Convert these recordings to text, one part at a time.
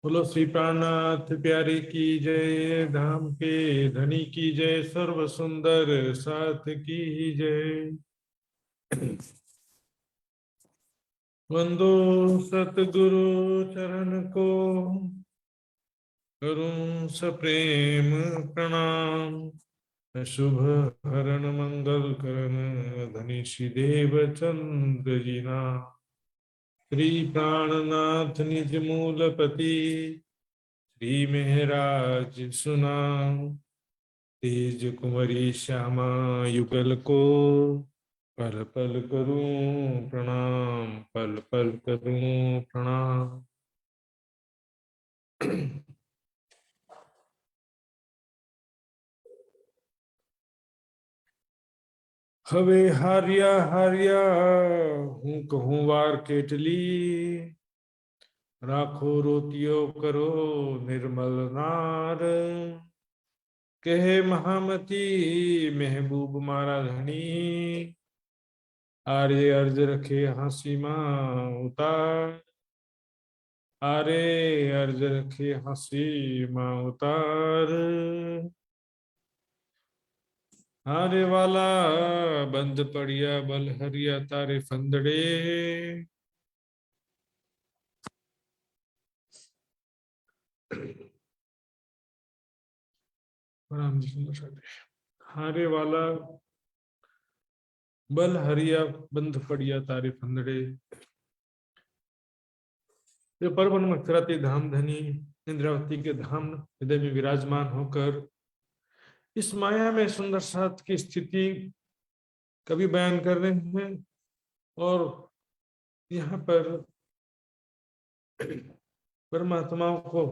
बोलो श्री प्राणनाथ प्यारे की जय, धाम के धनी की जय, सर्व सुंदर साथ की जय। वंदो सतगुरु चरण को, करूं सप्रेम प्रणाम। शुभ हरण मंगल करण, धनी श्री देव चंद्र जी नाम। श्री प्राणनाथ निज मूलपति, श्री महराज सुनाम। तेज कुंवरी श्यामा युगल को, पल पल करूं प्रणाम, पल पल करूं प्रणाम। हवे हारिया हारिया, हूँ कहूँ वार केटली। राखो रोतियो करो निर्मल नार। कहे महामती महबूब मारा धनी। आर्य अर्ज रखे हंसी माँ उतार। आरे अर्ज रखे हंसी माँ उतार। हारे वाला बंद पड़िया बल हरिया तारे फंदड़े। राम जी सुंदर साधे। हारे वाला बल हरिया बंद पड़िया तारे फंदड़े। ये परम मथुराती धाम धनी इंद्रावती के धाम हृदय में विराजमान होकर इस माया में सुंदर साथ की स्थिति कभी बयान कर रहे हैं। और यहाँ पर परमात्माओं को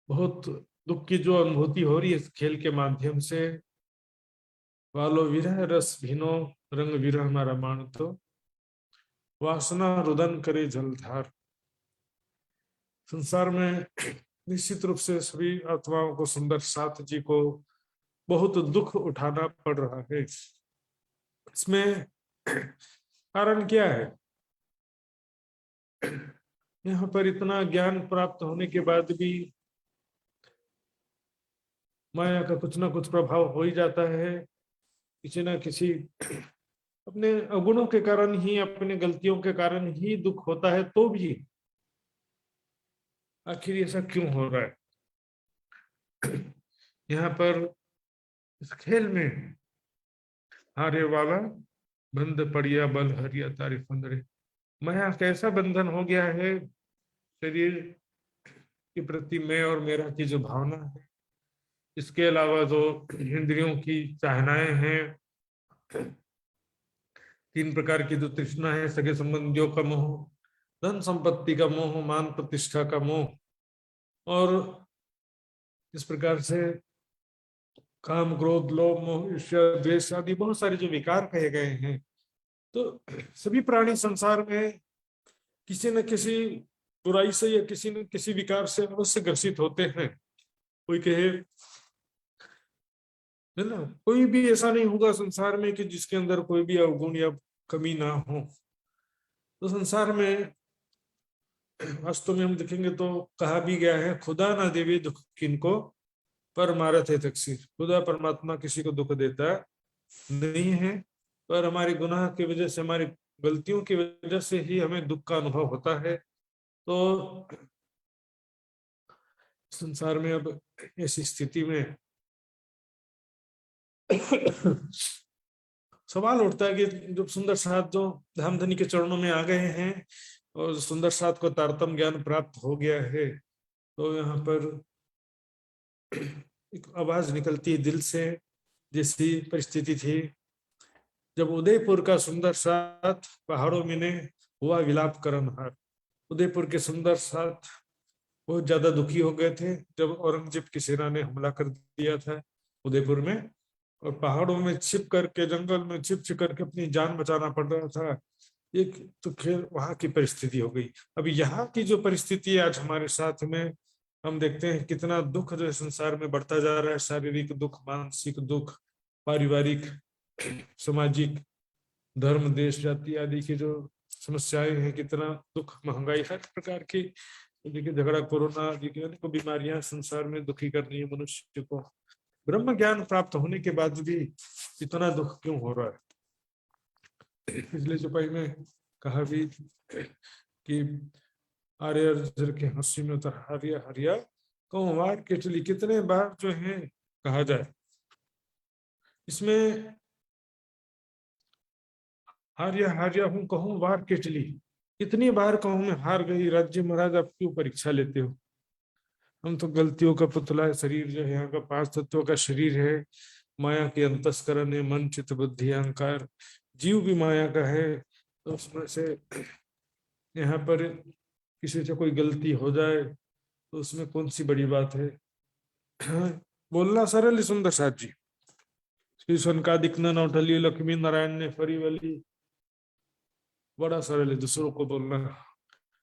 बहुत दुख की जो अनुभूति हो रही है इस खेल के माध्यम से। वालो विरह रस भिनो, रंग विरह न रमाण तो। वासना रुदन करे जलधार। संसार में निश्चित रूप से सभी आत्माओं को सुंदर साथ जी को बहुत दुख उठाना पड़ रहा है। इसमें कारण क्या है? यहाँ पर इतना ज्ञान प्राप्त होने के बाद भी माया का कुछ ना कुछ प्रभाव हो ही जाता है। किसी ना किसी अपने अवगुणों के कारण ही, अपने गलतियों के कारण ही दुख होता है। तो भी आखिर ऐसा क्यों हो रहा है? यहाँ पर इस खेल में हारे वाला बंद पड़िया बल हरिया तारी फंदड़े। माया कैसा बंधन हो गया है शरीर के प्रति, मैं और मेरा की जो भावना है, इसके अलावा जो इंद्रियों की चाहनाएं हैं, 3 प्रकार की जो तृष्णा है, सगे संबंधियों का मोह, धन संपत्ति का मोह, मान प्रतिष्ठा का मोह, और इस प्रकार से काम क्रोध लोभ मोह ईर्ष्या द्वेष आदि बहुत सारे जो विकार कहे गए हैं। तो सभी प्राणी संसार में किसी न किसी बुराई से या किसी न किसी विकार से अवश्य ग्रसित होते हैं। कोई कहे, है ना, कोई भी ऐसा नहीं होगा संसार में कि जिसके अंदर कोई भी अवगुण या कमी ना हो। तो संसार में वास्तव में हम देखेंगे तो कहा भी गया है, खुदा ना देवे दुख किनको, पर मारत है तकसीर। खुदा परमात्मा किसी को दुख देता नहीं है, पर हमारी गुनाह की वजह से, हमारी गलतियों की वजह से ही हमें दुख का अनुभव होता है। तो संसार में अब ऐसी स्थिति में सवाल उठता है कि जब सुंदर साथ जो धामधनी के चरणों में आ गए हैं और सुंदर साथ को तारतम ज्ञान प्राप्त हो गया है, तो यहाँ पर एक आवाज निकलती है दिल से, जैसी परिस्थिति थी जब उदयपुर का सुंदर साथ पहाड़ों में ने हुआ विलाप करनहार। उदयपुर के सुंदर साथ बहुत ज्यादा दुखी हो गए थे जब औरंगजेब की सेना ने हमला कर दिया था उदयपुर में, और पहाड़ों में छिप करके, जंगल में छिप छिप करके अपनी जान बचाना पड़ रहा था। एक तो खैर वहां की परिस्थिति हो गई। अब यहाँ की जो परिस्थिति है आज हमारे साथ में, हम देखते हैं कितना दुख जो है संसार में बढ़ता जा रहा है। शारीरिक दुख, मानसिक दुख, पारिवारिक, सामाजिक, धर्म देश जाति आदि की जो समस्याएं हैं, कितना दुख, महंगाई, हर प्रकार की तो देखिए झगड़ा, कोरोना आदि की अनेक बीमारियां संसार में दुखी कर रही है मनुष्य को। ब्रह्म ज्ञान प्राप्त होने के बाद भी इतना दुख क्यों हो रहा है? पिछले चौपाई में कहा भी कि आर्य अर्जुन के हंसी में उतर हरिया हरिया कहूँ वार के चली, कितने बार जो है कहा जाए। इसमें हारिया हारिया हूँ कहूँ वार के चली, कितनी बार कहूँ मैं हार गई, राज्य महाराज आप क्यों परीक्षा लेते हो? हम तो गलतियों का पुतला है, शरीर जो है यहाँ का 5 तत्वों का शरीर है, माया के अंतस्करण है, मन चित्त बुद्धि अहंकार, जीव भी माया का है। तो उसमें से यहाँ पर किसी से कोई गलती हो जाए तो उसमें कौन सी बड़ी बात है? बोलना सरल है सुंदर साथ जी। श्री सनकादिक न उठली लक्ष्मी नारायण ने फरी वली, बड़ा सरल है दूसरों को बोलना।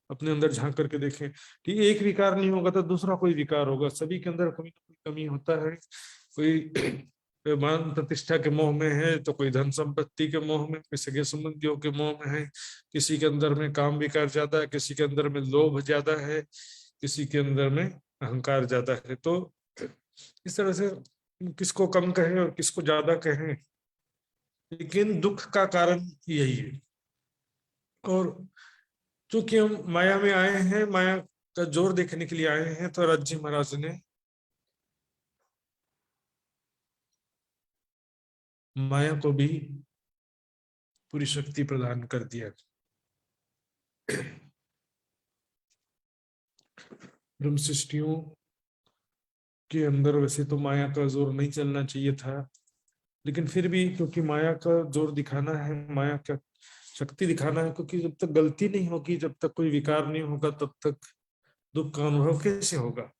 अपने अंदर झांक करके देखें, ठीक एक विकार नहीं होगा तो दूसरा कोई विकार होगा। सभी के अंदर कोई ना कोई कमी होता है। कोई मान प्रतिष्ठा के मोह में है, तो कोई धन संपत्ति के मोह में, कोई सगे संबंधियों के मोह में है, किसी के अंदर में काम विकार ज्यादा है, किसी के अंदर में लोभ ज्यादा है, किसी के अंदर में अहंकार ज्यादा है। तो इस तरह से किसको कम कहें और किसको ज्यादा कहें, लेकिन दुख का कारण यही है। और चूंकि हम माया में आए हैं, माया का जोर देखने के लिए आए हैं, तो राज्य महाराज ने माया को भी पूरी शक्ति प्रदान कर दिया। ब्रह्म सृष्टियों के अंदर वैसे तो माया का जोर नहीं चलना चाहिए था, लेकिन फिर भी क्योंकि माया का जोर दिखाना है, माया का शक्ति दिखाना है, क्योंकि जब तक गलती नहीं होगी, जब तक कोई विकार नहीं होगा, तब तक दुख का अनुभव कैसे होगा?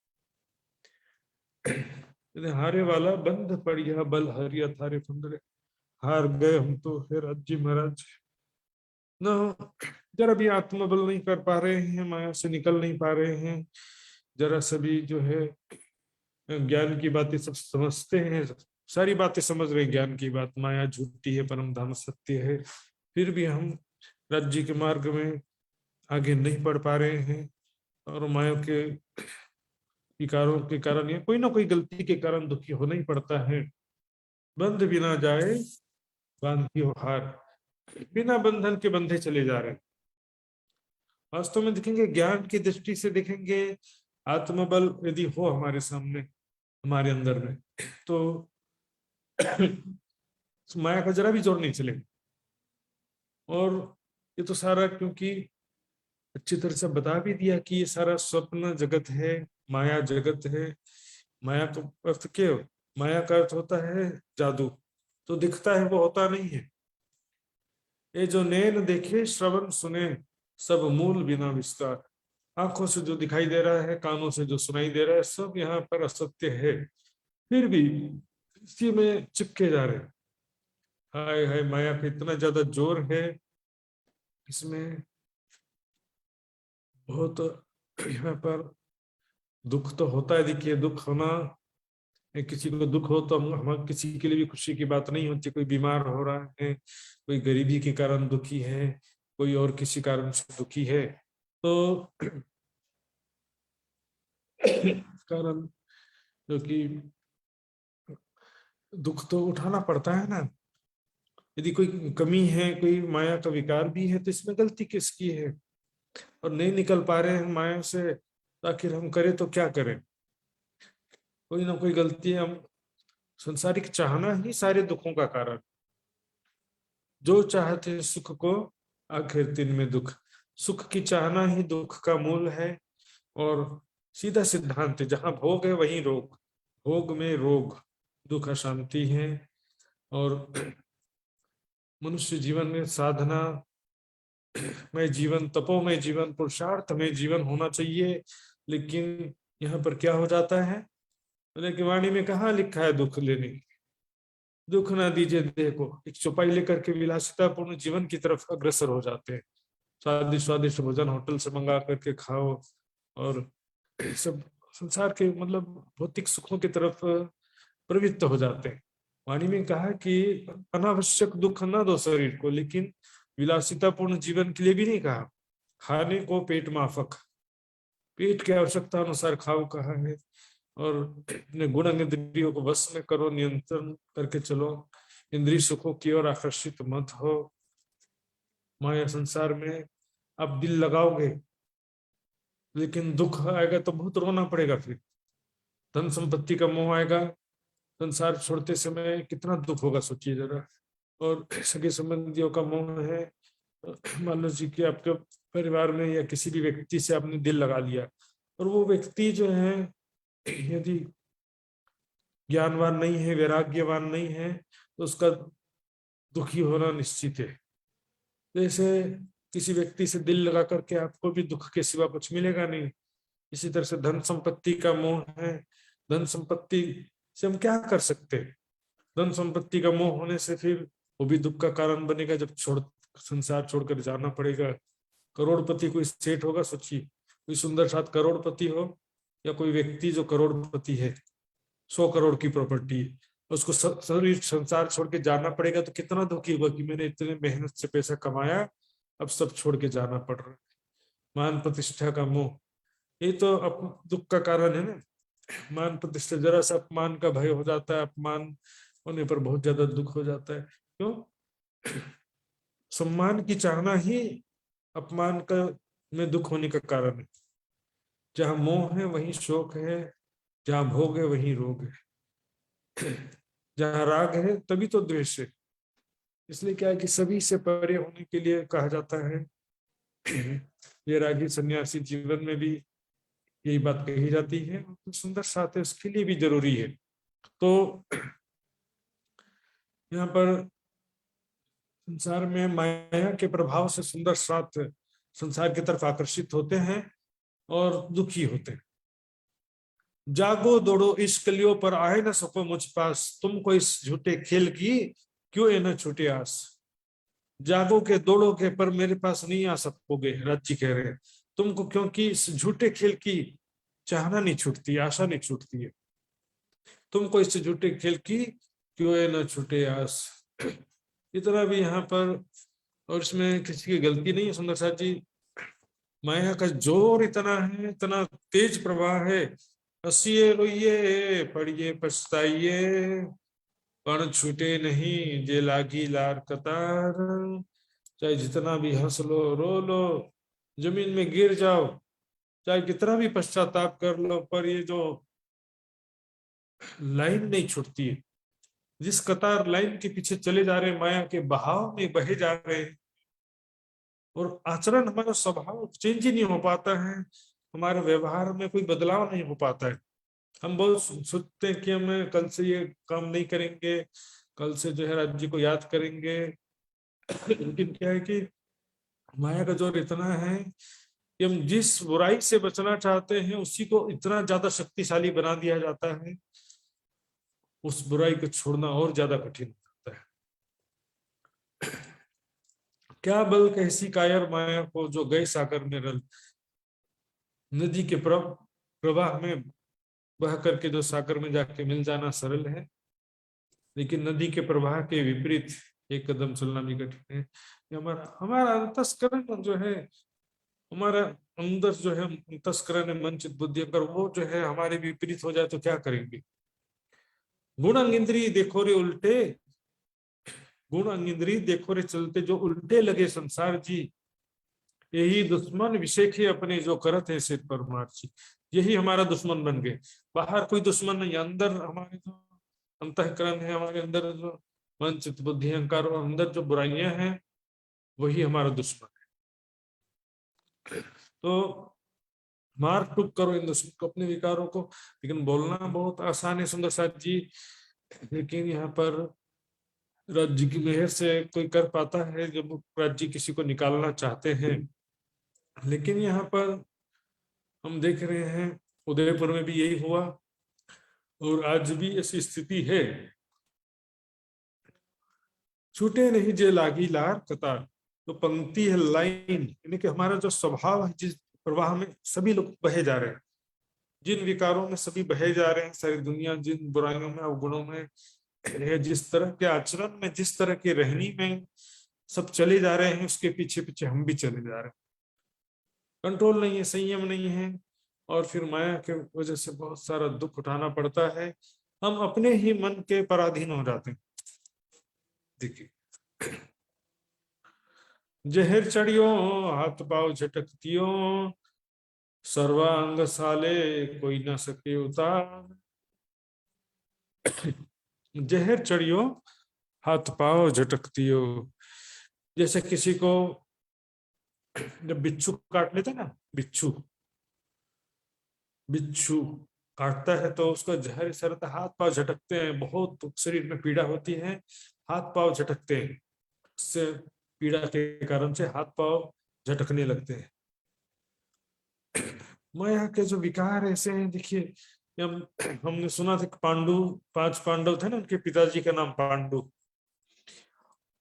हारे वाला बंद पड़िया बल हरिया थारे फुंदरे, हार गए हम तो फिर अज्जी महाराज न, जरा भी आत्मबल नहीं कर पा रहे हैं, माया से निकल नहीं पा रहे हैं, जरा सभी जो है ज्ञान की बातें सब समझते हैं, सारी बातें समझ रहे हैं, ज्ञान की बात, माया झूठी है परम धाम सत्य है, फिर भी हम राज्य के मार्ग में आगे नहीं बढ़ पा रहे हैं। और माया के विकारों के कारण या कोई ना कोई गलती के कारण दुखी होना ही पड़ता है। बंध बिना जाए बांधी हो हार, बिना बंधन के बंधे चले जा रहे हैं। वास्तव में देखेंगे, ज्ञान की दृष्टि से देखेंगे, आत्मबल यदि हो हमारे सामने, हमारे अंदर में, तो माया का जरा भी जोर नहीं चलेगा। और ये तो सारा क्योंकि अच्छी तरह से बता भी दिया कि ये सारा स्वप्न जगत है, माया जगत है। माया का अर्थ क्या? माया का अर्थ होता है जादू, तो दिखता है वो होता नहीं है। ये जो नैन देखे श्रवण सुने सब मूल बिना विस्तार, आंखों से जो दिखाई दे रहा है, कानों से जो सुनाई दे रहा है, सब यहाँ पर असत्य है, फिर भी इसी में चिपके जा रहे हैं। हाय हाय, माया का इतना ज्यादा जोर है इसमें, बहुत यहाँ पर दुख तो होता है। देखिए दुख होना, किसी को दुख हो तो हम किसी के लिए भी खुशी की बात नहीं होती। कोई बीमार हो रहा है, कोई गरीबी के कारण दुखी है, कोई और किसी कारण से दुखी है, तो कारण जो कि दुख तो उठाना पड़ता है ना। यदि कोई कमी है, कोई माया का विकार भी है, तो इसमें गलती किसकी है? और नहीं निकल पा रहे हैं माया से, तो आखिर हम करें तो क्या करें? कोई ना कोई गलती है। हम संसारिक चाहना ही सारे दुखों का कारण, जो चाहते सुख को आखिर दिन में दुख, सुख की चाहना ही दुख का मूल है। और सीधा सिद्धांत है, जहां भोग है वहीं रोग, भोग में रोग, दुख अशांति है। और मनुष्य जीवन में साधना में जीवन, तपो में जीवन, पुरुषार्थ में जीवन होना चाहिए। लेकिन यहाँ पर क्या हो जाता है? लेकिन वाणी में कहाँ लिखा है दुख लेने? दुख ना दीजिए देह को, एक चौपाई लेकर के विलासितापूर्ण जीवन की तरफ अग्रसर हो जाते हैं। स्वादिष्ट स्वादिष्ट भोजन होटल से मंगा करके खाओ, और सब संसार के मतलब भौतिक सुखों की तरफ प्रवृत्त हो जाते हैं। वाणी में कहा कि अनावश्यक दुख ना दो शरीर को, लेकिन विलासितापूर्ण जीवन के लिए भी नहीं कहा। खाने को पेट माफक, पेट की आवश्यकता अनुसार खाओ कहा है, और अपने गुण इंद्रियों को बस में करो, नियंत्रण करके चलो, इंद्रिय सुखों की ओर आकर्षित मत हो। माया संसार में आप दिल लगाओगे, लेकिन दुख आएगा तो बहुत रोना पड़ेगा। फिर धन संपत्ति का मोह आएगा, संसार छोड़ते समय कितना दुख होगा सोचिए जरा। और सगे संबंधियों का मोह है, मान लो जी कि आपके परिवार में या किसी भी व्यक्ति से आपने दिल लगा लिया, और वो व्यक्ति जो है यदि ज्ञानवान नहीं है, वैराग्यवान नहीं है, तो उसका दुखी होना निश्चित है। जैसे किसी व्यक्ति से दिल लगा करके आपको भी दुख के सिवा कुछ मिलेगा नहीं। इसी तरह से धन संपत्ति का मोह है, धन संपत्ति से हम क्या कर सकते हैं? धन संपत्ति का मोह होने से फिर वो भी दुख का कारण बनेगा, जब संसार छोड़कर जाना पड़ेगा। करोड़पति कोई सेठ होगा, सोचिए, कोई सुंदर साथ करोड़पति हो, या कोई व्यक्ति जो करोड़पति है, 100 करोड़ की प्रॉपर्टी है, उसको शरीर संसार छोड़ के जाना पड़ेगा, तो कितना दुखी होगा कि मैंने इतने मेहनत से पैसा कमाया, अब सब छोड़ के जाना पड़ रहा है। मान प्रतिष्ठा का मोह, ये तो दुख का कारण है ना। मान प्रतिष्ठा, जरा सा अपमान का भय हो जाता है, अपमान होने पर बहुत ज्यादा दुख हो जाता है। क्यों? सम्मान की चाहना ही अपमान का में दुख होने का कारण है। जहां मोह है वहीं शोक है, जहां भोग है वहीं रोग है, जहां राग है तभी तो द्वेष है। इसलिए क्या है कि सभी से परे होने के लिए कहा जाता है। ये रागी सन्यासी जीवन में भी यही बात कही जाती है। तो सुंदर साथ है, उसके लिए भी जरूरी है। तो यहाँ पर संसार में माया के प्रभाव से सुंदर साथ संसार की तरफ आकर्षित होते हैं और दुखी होते हैं। जागो दौड़ो इस कलियों पर आए न सको मुझ पास, तुमको इस झूठे खेल की क्यों है न छूटे आस। जागो के दौड़ो के पर मेरे पास नहीं आ सकोगे, राजी कह रहे हैं तुमको, क्योंकि इस झूठे खेल की चाहना नहीं छूटती, आशा नहीं छूटती है। तुमको इस झूठे खेल की क्यों है न छूटे आस। इतना भी यहाँ पर, और इसमें किसी की गलती नहीं है सुंदर साथ जी। माया का जोर इतना है, इतना तेज प्रवाह है। हंसिए रोइए पढ़िए पछताइए, पण छूटे नहीं जे लागी लार कतार। चाहे जितना भी हंस लो रो लो, जमीन में गिर जाओ, चाहे कितना भी पश्चाताप कर लो, पर ये जो लाइन नहीं छूटती है। जिस कतार लाइन के पीछे चले जा रहे हैं, माया के बहाव में बहे जा रहे हैं, और आचरण, हमारा स्वभाव चेंज ही नहीं हो पाता है, हमारे व्यवहार में कोई बदलाव नहीं हो पाता है। हम बहुत सोचते हैं कि हम कल से ये काम नहीं करेंगे, कल से जो है राज्य को याद करेंगे, लेकिन क्या है कि माया का जोर इतना है कि हम जिस बुराई से बचना चाहते हैं उसी को इतना ज्यादा शक्तिशाली बना दिया जाता है, उस बुराई को छोड़ना और ज्यादा कठिन हो जाता है। क्या बल कैसी कायर माया को, जो गए सागर में रल। नदी के प्रवाह में बह करके जो सागर में जाके मिल जाना सरल है, लेकिन नदी के प्रवाह के विपरीत एक कदम चलना भी कठिन है। हमारा हमारा अंतस्करण जो है, हमारा अंदर जो है अंतस्करण है, मन चित बुद्धि, अगर वो जो है हमारे विपरीत हो जाए तो क्या करेंगे। गुण अंग इंद्रिय देखो रे उल्टे, गुण अंग इंद्रिय देखो रे चलते, जो उल्टे लगे संसार जी, यही दुश्मन विषेखे अपने जो करत है सिर पर मार्ची। यही हमारा दुश्मन बन गए। बाहर कोई दुश्मन नहीं, अंदर हमारे जो अंतःकरण है, हमारे अंदर जो मन चित्त बुद्धि अहंकार और अंदर जो बुराइयां हैं, वही हमारा दुश्मन है। तो मार टूक करो इन दुश्मन को, अपने विकारों को। लेकिन बोलना बहुत आसान है सुंदर साथ जी, लेकिन यहाँ पर राज्य की मेहर से कोई कर पाता है जब राज्य किसी को निकालना चाहते हैं। लेकिन यहाँ पर हम देख रहे हैं उदयपुर में भी यही हुआ, और आज भी ऐसी स्थिति है। छूटे नहीं जे लागी लार कतार, तो पंक्ति है, लाइन, यानी कि हमारा जो स्वभाव है, जिस प्रवाह में सभी लोग बहे जा रहे हैं, जिन विकारों में सभी बहे जा रहे हैं, सारी दुनिया जिन बुराइयों में अवगुणों में है, जिस तरह के आचरण में, जिस तरह की रहनी में सब चले जा रहे हैं, उसके पीछे पीछे हम भी चले जा रहे हैं। कंट्रोल नहीं है, संयम नहीं है, और फिर माया के वजह से बहुत सारा दुख उठाना पड़ता है। हम अपने ही मन के पराधीन हो जाते हैं। देखिए, जहर चढ़ियो हाथ पाव झटकतियो, सर्वांग साले कोई न सके उतार। जहर चढ़ियो हाथ पाव झटकतियो, जैसे किसी को जब बिच्छू काट लेते हैं ना, बिच्छू बिच्छू काटता है तो उसका जहर इस तरह हाथ पांव झटकते हैं, बहुत शरीर में पीड़ा होती है, हाथ पांव झटकते हैं, उससे पीड़ा के कारण से हाथ पांव झटकने लगते हैं। माया के जो विकार ऐसे हैं, देखिए हम हमने सुना था कि पांडु, 5 पांडव थे ना, उनके पिताजी का नाम पांडु।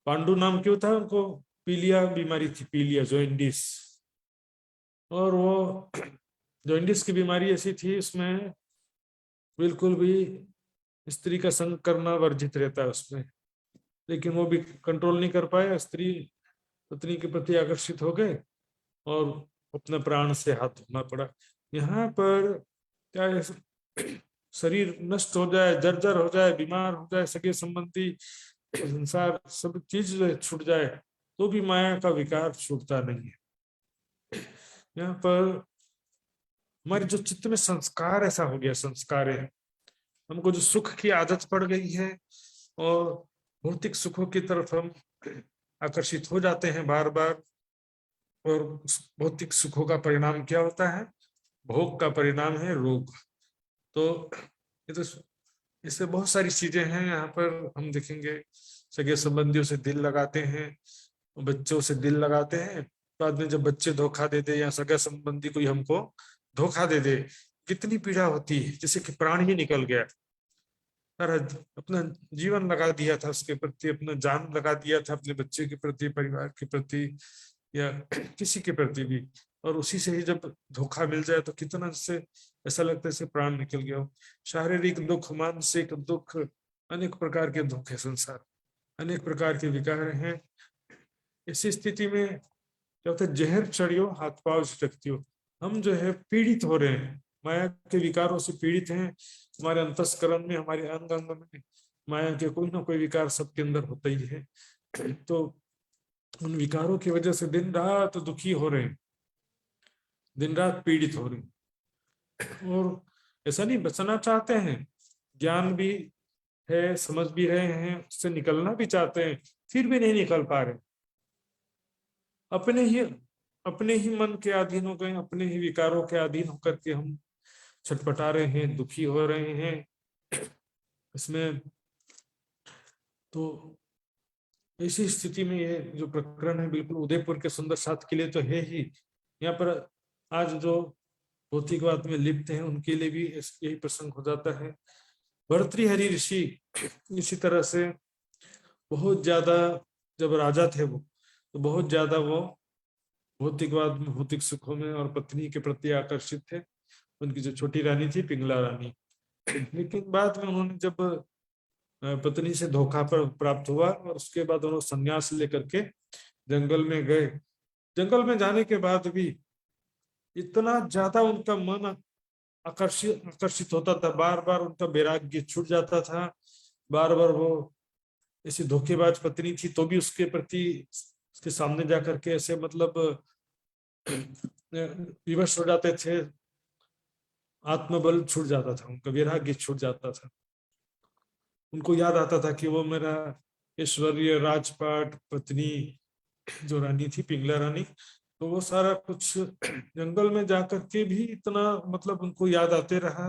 पांडु नाम क्यों था? उनको पीलिया बीमारी थी, पीलिया जॉइंडिस। और वो जॉइंडिस की बीमारी ऐसी थी, उसमें बिल्कुल भी स्त्री का संग करना वर्जित रहता है उसमें, लेकिन वो भी कंट्रोल नहीं कर पाए, स्त्री पत्नी के प्रति आकर्षित हो गए और अपने प्राण से हाथ धोना पड़ा। यहाँ पर क्या है, शरीर नष्ट हो जाए, जर्जर हो जाए, बीमार हो जाए, सगे संबंधी संसार सब चीज छूट जाए, तो भी माया का विकार छूटता नहीं है। यहाँ पर हमारे जो चित्त में संस्कार ऐसा हो गया, संस्कार है, हमको जो सुख की आदत पड़ गई है और भौतिक सुखों की तरफ हम आकर्षित हो जाते हैं बार बार। और भौतिक सुखों का परिणाम क्या होता है? भोग का परिणाम है रोग। तो ये तो इससे बहुत सारी चीजें हैं। यहाँ पर हम देखेंगे, सगे संबंधियों से दिल लगाते हैं, बच्चों से दिल लगाते हैं, बाद में जब बच्चे धोखा दे दे या सगा संबंधी कोई हमको धोखा दे दे, कितनी पीड़ा होती है, जैसे कि प्राण ही निकल गया। सारा अपना जीवन लगा दिया था उसके प्रति, अपना जान लगा दिया था अपने बच्चे के प्रति, परिवार के प्रति, या किसी के प्रति भी, और उसी से ही जब धोखा मिल जाए तो कितना से ऐसा लगता है जैसे प्राण निकल गया हो। शारीरिक दुख, मानसिक दुख, अनेक प्रकार के दुख है, संसार अनेक प्रकार के विकार हैं। इसी स्थिति में क्या होता है? जहर चढ़ियो हाथ पांव झटकतियो, हम जो है पीड़ित हो रहे हैं, माया के विकारों से पीड़ित हैं। हमारे अंतस्करण में, हमारे अंग अंग में माया के कोई ना कोई विकार सबके अंदर होता ही है। तो उन विकारों की वजह से दिन रात दुखी हो रहे हैं, दिन रात पीड़ित हो रहे हैं, और ऐसा नहीं बचना चाहते हैं, ज्ञान भी है, समझ भी रहे हैं, उससे निकलना भी चाहते हैं, फिर भी नहीं निकल पा रहे। अपने ही अपने ही मन के अधीन हो गए, अपने ही विकारों के अधीन होकर के हम छटपटा रहे हैं, दुखी हो रहे हैं इसमें। तो ऐसी स्थिति में ये जो प्रकरण है, बिल्कुल उदयपुर के सुंदर साथ के लिए तो है ही, यहाँ पर आज जो भौतिकवाद में लिप्त हैं उनके लिए भी यही प्रसंग हो जाता है। भर्तृहरि ऋषि इसी तरह से बहुत ज्यादा, जब राजा थे वो, तो बहुत ज्यादा वो भौतिकवाद में, भौतिक सुखों में और पत्नी के प्रति आकर्षित थे। उनकी जो छोटी रानी थी, पिंगला रानी, लेकिन बाद में उन्होंने जब पत्नी से धोखा पर प्राप्त हुआ और उसके बाद उन्होंने संन्यास लेकर के जंगल में गए। जंगल में जाने के बाद भी इतना ज्यादा उनका मन आकर्षित आकर्षित होता था, बार बार उनका वैराग्य छूट जाता था, बार बार वो ऐसी धोखेबाज पत्नी थी तो भी उसके प्रति, उसके सामने जाकर के ऐसे मतलब विवश हो जाते थे, आत्मबल छूट जाता था, उनका वैराग्य छूट जाता था। उनको याद आता था कि वो मेरा ऐश्वर्य, राजपाट, पत्नी जो रानी थी, पिंगला रानी, तो वो सारा कुछ जंगल में जाकर के भी इतना मतलब उनको याद आते रहा।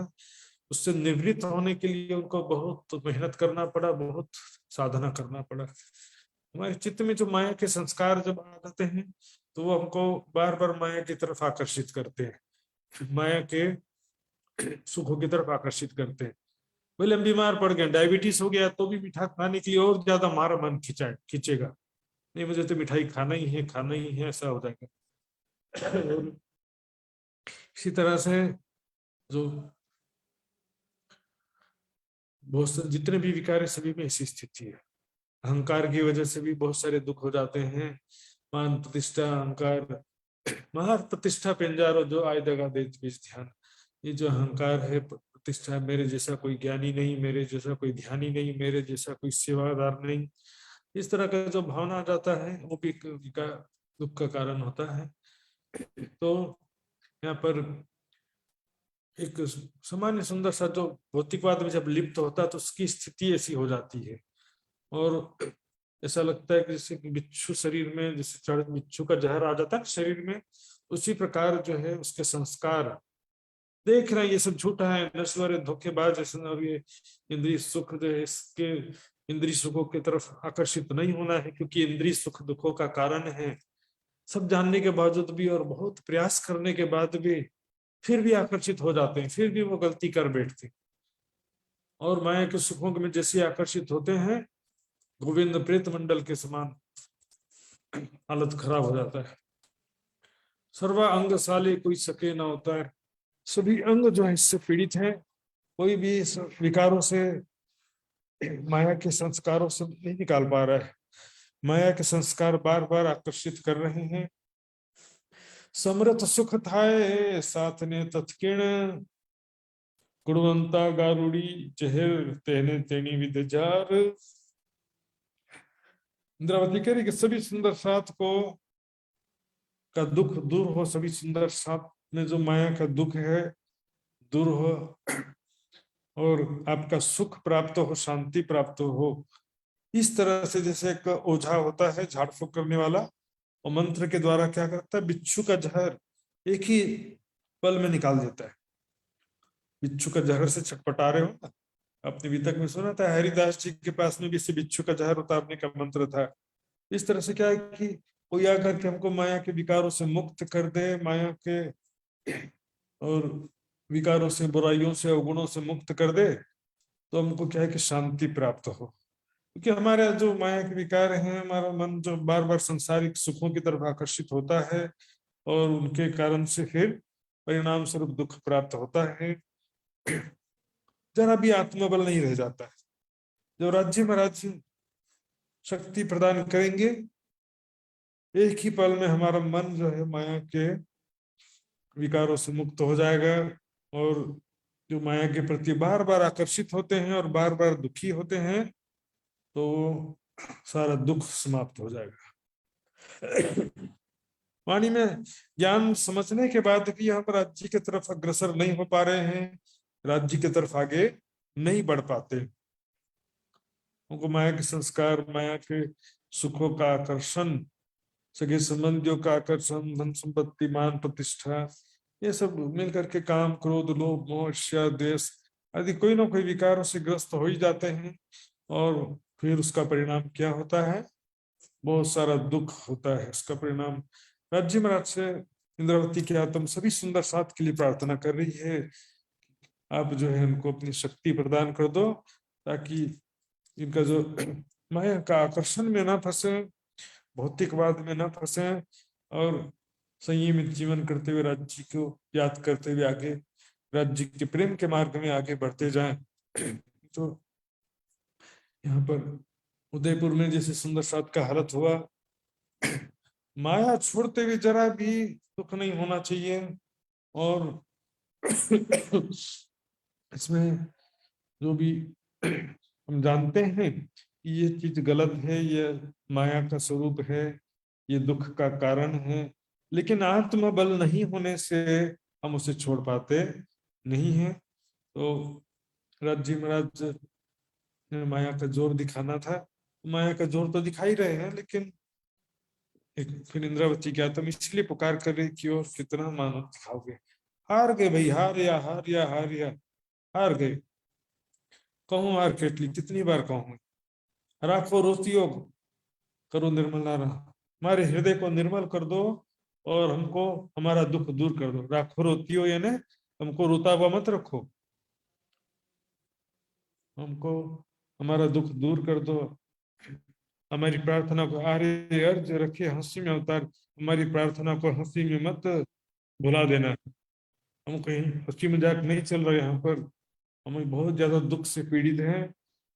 उससे निवृत्त होने के लिए उनको बहुत मेहनत करना पड़ा, बहुत साधना करना पड़ा। हमारे चित्त में जो माया के संस्कार जब आ जाते हैं तो वो हमको बार बार माया की तरफ आकर्षित करते हैं, माया के सुखों की तरफ आकर्षित करते हैं। बोले हम बीमार पड़ गए, डायबिटीज हो गया, तो भी मीठा खाने के लिए और ज्यादा हमारा मन खींचेगा, नहीं मुझे तो मिठाई खाना ही है, खाना ही है, ऐसा हो जाएगा। और इसी तरह से जो बहुत से जितने भी विकार है सभी में ऐसी स्थिति है। अहंकार की वजह से भी बहुत सारे दुख हो जाते हैं, मान प्रतिष्ठा, अहंकार, महार प्रतिष्ठा पेंजारो जो आय दगा दे बीच ध्यान। ये जो अहंकार है, प्रतिष्ठा, मेरे जैसा कोई ज्ञानी नहीं, मेरे जैसा कोई ध्यानी नहीं, मेरे जैसा कोई सेवादार नहीं, इस तरह का जो भावना आ जाता है वो भी दुख का कारण होता है। तो यहाँ पर एक सामान्य सुंदर सा जो भौतिकवाद में जब लिप्त होता है तो उसकी स्थिति ऐसी हो जाती है, और ऐसा लगता है कि जैसे बिच्छू शरीर में, जैसे चढ़ बिच्छू का जहर आ जाता है शरीर में, उसी प्रकार जो है उसके संस्कार देख रहे हैं ये सब झूठा है, नश्वर है, धोखेबाज है, और ये इंद्रिय सुख जो है इसके इंद्रिय सुखों की तरफ आकर्षित नहीं होना है, क्योंकि इंद्रिय सुख दुखों का कारण है। सब जानने के बावजूद भी और बहुत प्रयास करने के बाद भी फिर भी आकर्षित हो जाते हैं, फिर भी वो गलती कर बैठते हैं, और माया के सुखों में जैसे आकर्षित होते हैं, गोविंद प्रेत मंडल के समान हालत खराब हो जाता है। सर्वा अंग साले कोई सके ना होता है, सभी अंग जो है इससे पीड़ित है, कोई भी इस विकारों से, माया के संस्कारों से नहीं निकाल पा रहा है। माया के संस्कार बार बार आकर्षित कर रहे हैं। समृत सुख थाए साथ ने तत्किण, गुणवंता गारुड़ी जहर तेने तेनी विदजार। इंद्रावती कह रही कि सभी सुंदर साथ को का दुख दूर हो, सभी सुंदर साथ में जो माया का दुख है दूर हो, और आपका सुख प्राप्त हो, शांति प्राप्त हो। इस तरह से जैसे एक ओझा होता है झाड़ फूक करने वाला, और मंत्र के द्वारा क्या करता है, बिच्छू का जहर एक ही पल में निकाल देता है। बिच्छू का जहर से छटपटा रहे हो ना, अपने वितक में सुना था, हरिदास जी के पास में भी इसे बिच्छू का जहर उतारने का मंत्र था। इस तरह से क्या है कि कोई आकर के हमको माया के विकारों से मुक्त कर दे, माया के और विकारों से, बुराइयों से, अवगुणों से मुक्त कर दे, तो हमको क्या है कि शांति प्राप्त हो। क्योंकि हमारे जो माया के विकार हैं, हमारा मन जो बार बार संसारिक सुखों की तरफ आकर्षित होता है, और उनके कारण से फिर परिणाम स्वरूप दुख प्राप्त होता है। जरा भी आत्मबल नहीं रह जाता है। जो राज्य में राज्य शक्ति प्रदान करेंगे, एक ही पल में हमारा मन जो है माया के विकारों से मुक्त हो जाएगा, और जो माया के प्रति बार बार आकर्षित होते हैं और बार बार दुखी होते हैं, तो सारा दुख समाप्त हो जाएगा। वाणी में ज्ञान समझने के बाद भी हम राज्य की तरफ अग्रसर नहीं हो पा रहे हैं, राज्य की तरफ आगे नहीं बढ़ पाते। उनको माया के संस्कार, माया के सुखों का आकर्षण, सगे संबंधियों का आकर्षण, धन संपत्ति, मान प्रतिष्ठा, ये सब मिलकर के काम, क्रोध, लोभ, मोह, ईर्ष्या, द्वेष आदि कोई ना कोई विकारों से ग्रस्त हो ही जाते हैं, और फिर उसका परिणाम क्या होता है, बहुत सारा दुख होता है। उसका परिणाम राज्य महाराज से इंद्रावती के आत्म सभी सुंदर साथ के लिए प्रार्थना कर रही है, आप जो है उनको अपनी शक्ति प्रदान कर दो, ताकि इनका जो माया का आकर्षण में ना फंसे, भौतिकवाद में ना फंसे, और संयमित जीवन करते हुए राज्य को याद करते हुए आगे राज्य के प्रेम के मार्ग में आगे बढ़ते जाएं। तो यहाँ पर उदयपुर में जैसे सुंदर साथ का हालत हुआ, माया छोड़ते हुए जरा भी दुख नहीं होना चाहिए, और इसमें जो भी हम जानते हैं कि ये चीज गलत है, ये माया का स्वरूप है, ये दुख का कारण है, लेकिन आत्मबल नहीं होने से हम उसे छोड़ पाते नहीं है। तो राज्य महाराज ने माया का जोर दिखाना था, माया का जोर तो दिखा ही रहे हैं, लेकिन एक फिर इंद्रावती क्या, तुम इसलिए पुकार कर रही कि और कितना मानो दिखाओगे। हार गए भाई, हार या हार गए। कहूँ हार केटली, कितनी बार कहूँ, राखो रोतियो करो निर्मल ना रहा, हमारे हृदय को निर्मल कर दो, और हमको हमारा दुख दूर कर दो। राखो रोतियो यानी हमको रोता हुआ मत रखो, हमको हमारा दुख दूर कर दो, हमारी प्रार्थना को आरे अर्ज रखे हंसी में अवतार, हमारी प्रार्थना को हंसी में मत भुला देना। हम कहीं हंसी मजाक नहीं चल रहे यहाँ पर, हम बहुत ज्यादा दुख से पीड़ित हैं,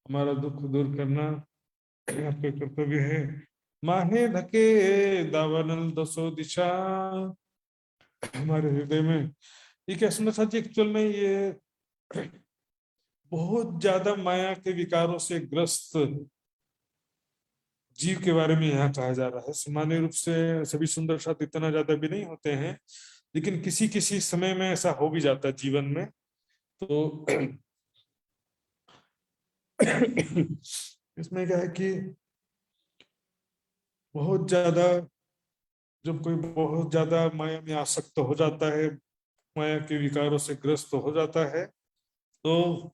हमारा दुख दूर करना आपका कर्तव्य है। माहे धके दावानल दसो दिशा, हमारे हृदय में। ये क्या सुंदर साथी, एक्चुअल में ये बहुत ज्यादा माया के विकारों से ग्रस्त जीव के बारे में यहाँ कहा जा रहा है। सामान्य रूप से सभी सुंदर साथ इतना ज्यादा भी नहीं होते हैं, लेकिन किसी किसी समय में ऐसा हो भी जाता है जीवन में। तो इसमें क्या है कि बहुत ज्यादा, जब कोई बहुत ज्यादा माया में आसक्त हो जाता है, माया के विकारों से ग्रस्त हो जाता है, तो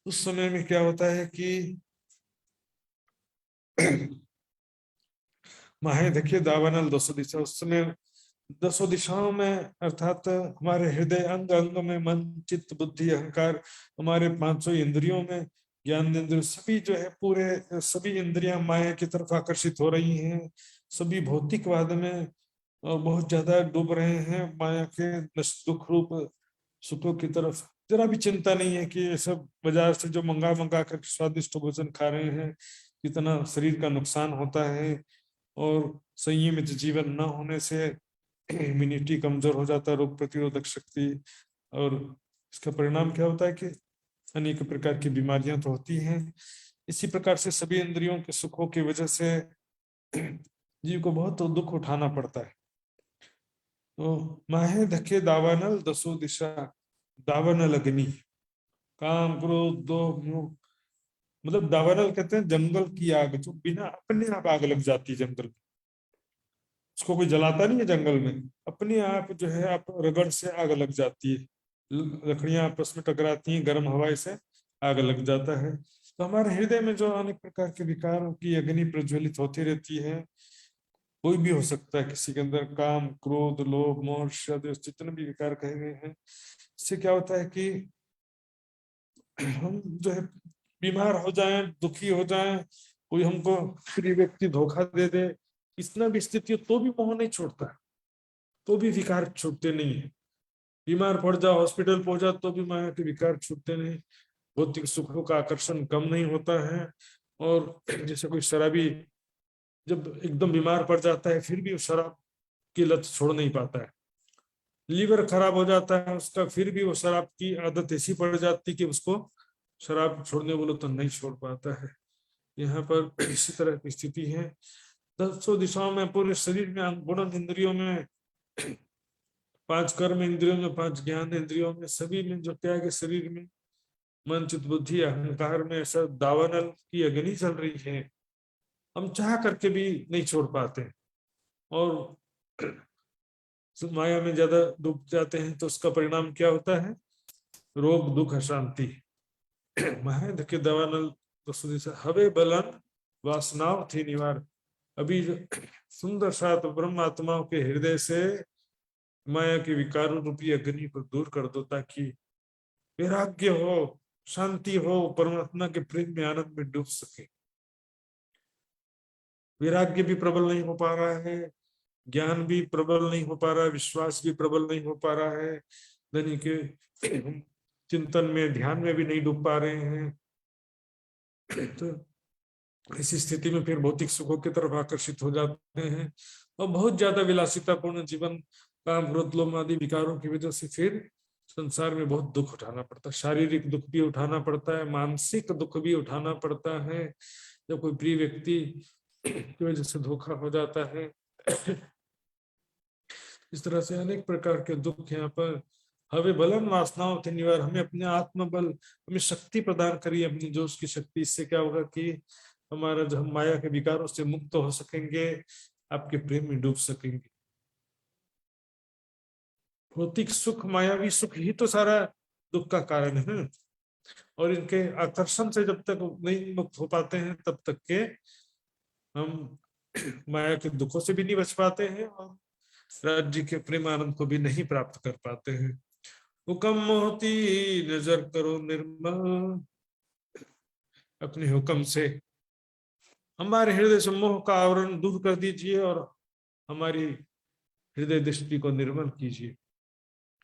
उस समय में क्या होता है कि माहे देखिए दावानल दसों दिशा, उस समय दसों दिशाओं में, अर्थात हमारे हृदय अंग अंग में, मन चित्त बुद्धि अहंकार, हमारे पांचों इंद्रियों में, ज्ञान इंद्रिय सभी जो है, पूरे सभी इंद्रियां माया की तरफ आकर्षित हो रही हैं। सभी भौतिकवाद में बहुत ज्यादा डूब रहे हैं, माया के दुख रूप सुखों की तरफ जरा भी चिंता नहीं है कि ये सब बाजार से जो मंगा मंगा कर स्वादिष्ट भोजन खा रहे हैं, कितना शरीर का नुकसान होता है। और संयमित जीवन न होने से इम्यूनिटी कमजोर हो जाता है, रोग प्रतिरोधक शक्ति, और इसका परिणाम क्या होता है कि अनेक प्रकार की बीमारियां तो होती हैं। इसी प्रकार से सभी इंद्रियों के सुखों की वजह से जीव को बहुत दुख उठाना पड़ता है। तो माहे धके दावानल दसो दिशा, दावानल अग्नि, काम क्रोध दो मोह, मतलब दावानल कहते हैं जंगल की आग, जो बिना अपने आप आग लग जाती है जंगल। उसको कोई जलाता नहीं है जंगल में, अपने आप जो है आप रगड़ से आग लग जाती है। लकड़ियां आपस में टकराती हैं, गर्म हवाई से आग लग जाता है। तो हमारे हृदय में जो अनेक प्रकार के विकारों की अग्नि प्रज्वलित होती रहती है, कोई भी हो सकता है किसी के अंदर, काम क्रोध लोभ मोह ईर्ष्या द्वेष, जितने भी विकार कहे गए हैं। इससे क्या होता है कि हम जो है बीमार हो जाएं, दुखी हो जाएं, कोई हमको प्रिय व्यक्ति धोखा दे दे, इतना भी स्थिति हो तो भी मोह नहीं छोड़ता है, तो भी विकार छूटते नहीं है। बीमार पड़ जाओ, हॉस्पिटल पहुंचा, तो भी माया के विकार छूटते नहीं, भौतिक सुखों का आकर्षण कम नहीं होता है। और जैसे कोई शराबी जब एकदम बीमार पड़ जाता है, फिर भी वो शराब की लत छोड़ नहीं पाता है। लीवर खराब हो जाता है उसका, फिर भी वो शराब की आदत ऐसी पड़ जाती है कि उसको शराब छोड़ने बोलो तो नहीं छोड़ पाता है। यहाँ पर इसी तरह की स्थिति है। दसों दिशाओं में, पूरे शरीर में, गुण इंद्रियों में, पांच कर्म इंद्रियों में, पांच ज्ञान इंद्रियों में, सभी में जो क्या है कि शरीर में, मन चित्त बुद्धि अहंकार में ऐसा दावानल की अग्नि चल रही है, हम चाह करके भी नहीं छोड़ पाते। और माया में ज्यादा डूब जाते हैं तो उसका परिणाम क्या होता है? रोग दुख अशांति। महद के दवानल तो हवे बलन वासनाओं थी निवार। अभी जो सुंदर सात ब्रह्म आत्माओं के हृदय से माया के विकारों रूपी अग्नि को दूर कर दो, ताकि वैराग्य हो, शांति हो, परमात्मा के प्रेम में आनंद में डूब सके। वैराग्य भी प्रबल नहीं हो पा रहा है, ज्ञान भी प्रबल नहीं हो पा रहा है, विश्वास भी प्रबल नहीं हो पा रहा है, धनी के चिंतन में ध्यान में भी नहीं डूब पा रहे हैं। तो इसी स्थिति में फिर भौतिक सुखों की तरफ आकर्षित हो जाते हैं, और बहुत ज्यादा विलासितापूर्ण जीवन, काम क्रोध लोभ आदि विकारों की वजह से फिर संसार में बहुत दुख उठाना पड़ता है। शारीरिक दुख भी उठाना पड़ता है, मानसिक दुख भी उठाना पड़ता है, जब कोई प्रिय व्यक्ति की वजह से धोखा हो जाता है। इस तरह से अनेक प्रकार के दुख यहाँ पर। हमें बलन वासनाओं थे निवार, हमें अपने आत्मबल, हमें शक्ति प्रदान करिए, अपनी जोश की शक्ति। इससे क्या होगा कि हमारा जो, हम माया के विकारों से मुक्त हो सकेंगे, आपके प्रेम में डूब सकेंगे। भौतिक सुख, मायावी सुख ही तो सारा दुख का कारण है, और इनके आकर्षण से जब तक नहीं मुक्त हो पाते हैं, तब तक के हम माया के दुखों से भी नहीं बच पाते हैं, और राज्य के प्रेम आनंद को भी नहीं प्राप्त कर पाते हैं। हुक्म मोहती नजर करो निर्मल, अपने हुक्म से हमारे हृदय से मोह का आवरण दूर कर दीजिए, और हमारी हृदय दृष्टि को निर्मल कीजिए।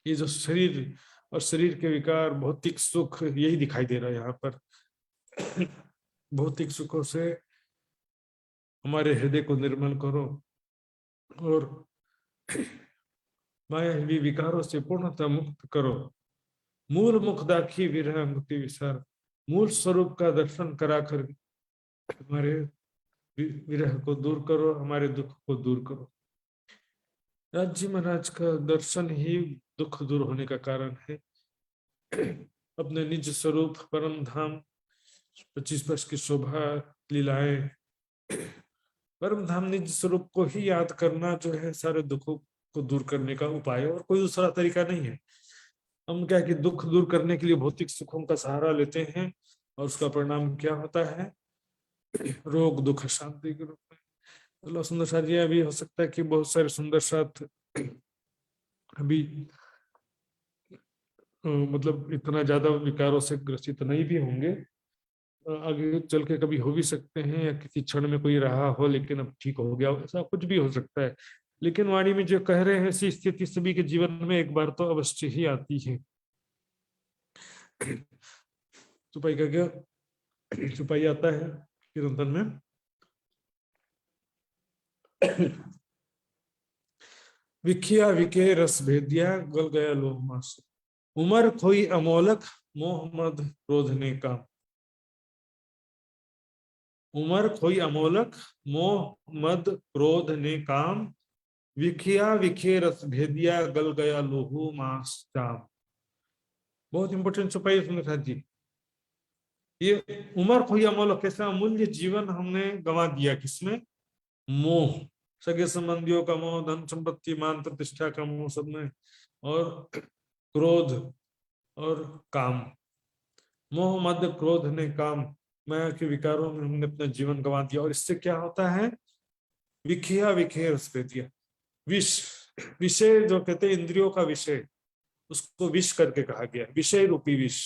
ये जो शरीर और शरीर के विकार, भौतिक सुख, यही दिखाई दे रहा है यहाँ पर। भौतिक सुखों से हमारे हृदय को निर्मल करो, और मायावी विकारों से पूर्णतः मुक्त करो। मूल मुख दाखी विरह मुक्ति विसार, मूल स्वरूप का दर्शन कराकर हमारे विरह को दूर करो, हमारे दुख को दूर करो। राज्य महाराज का दर्शन ही दुख दूर होने का कारण है। अपने निज स्वरूप परम धाम 25 वर्ष की शोभा लीलाएं, परम धाम निज स्वरूप को ही याद करना जो है सारे दुखों को दूर करने का उपाय है, और कोई दूसरा तरीका नहीं है। हम क्या कि दुख दूर करने के लिए भौतिक सुखों का सहारा लेते हैं, और उसका परिणाम क्या होता है? रोग दुख शांति के रूप में। चलो सुंदर साथ जी, अभी हो सकता है कि बहुत सारे सुंदर साथ अभी मतलब इतना ज्यादा विकारों से ग्रसित नहीं भी होंगे, आगे चल के कभी हो भी सकते हैं, या किसी क्षण में कोई रहा हो लेकिन अब ठीक हो गया हो, ऐसा कुछ भी हो सकता है। लेकिन वाणी में जो कह रहे हैं ऐसी स्थिति सभी के जीवन में एक बार तो अवश्य ही आती है। चुपाई का क्या? चुपाई आता है कीर्तन में। विखिया विके रस भेदिया गल गया लोह मास, उमर खोई अमोलक मोह मद क्रोध ने काम। उमर खोई अमोलक मोह मद क्रोध ने काम, विखिया विखे रस भेदिया गल गया लोहू मास चाम। बहुत इंपॉर्टेंट चुपाई सुन साथ जी। ये उमर खोई अमोलक, कैसा अमूल्य जीवन हमने गंवा दिया, किसमें? मोह, सगे संबंधियों का मोह, धन संपत्ति मान प्रतिष्ठा का मोह सब में, और क्रोध और काम। मोह मद क्रोध ने काम, माया के विकारों में हमने अपना जीवन गंवा दिया। और इससे क्या होता है? विखिया विखे रस भेदिया, विष, विषय जो कहते हैं इंद्रियों का विषय, उसको विष करके कहा गया, विषय रूपी विष।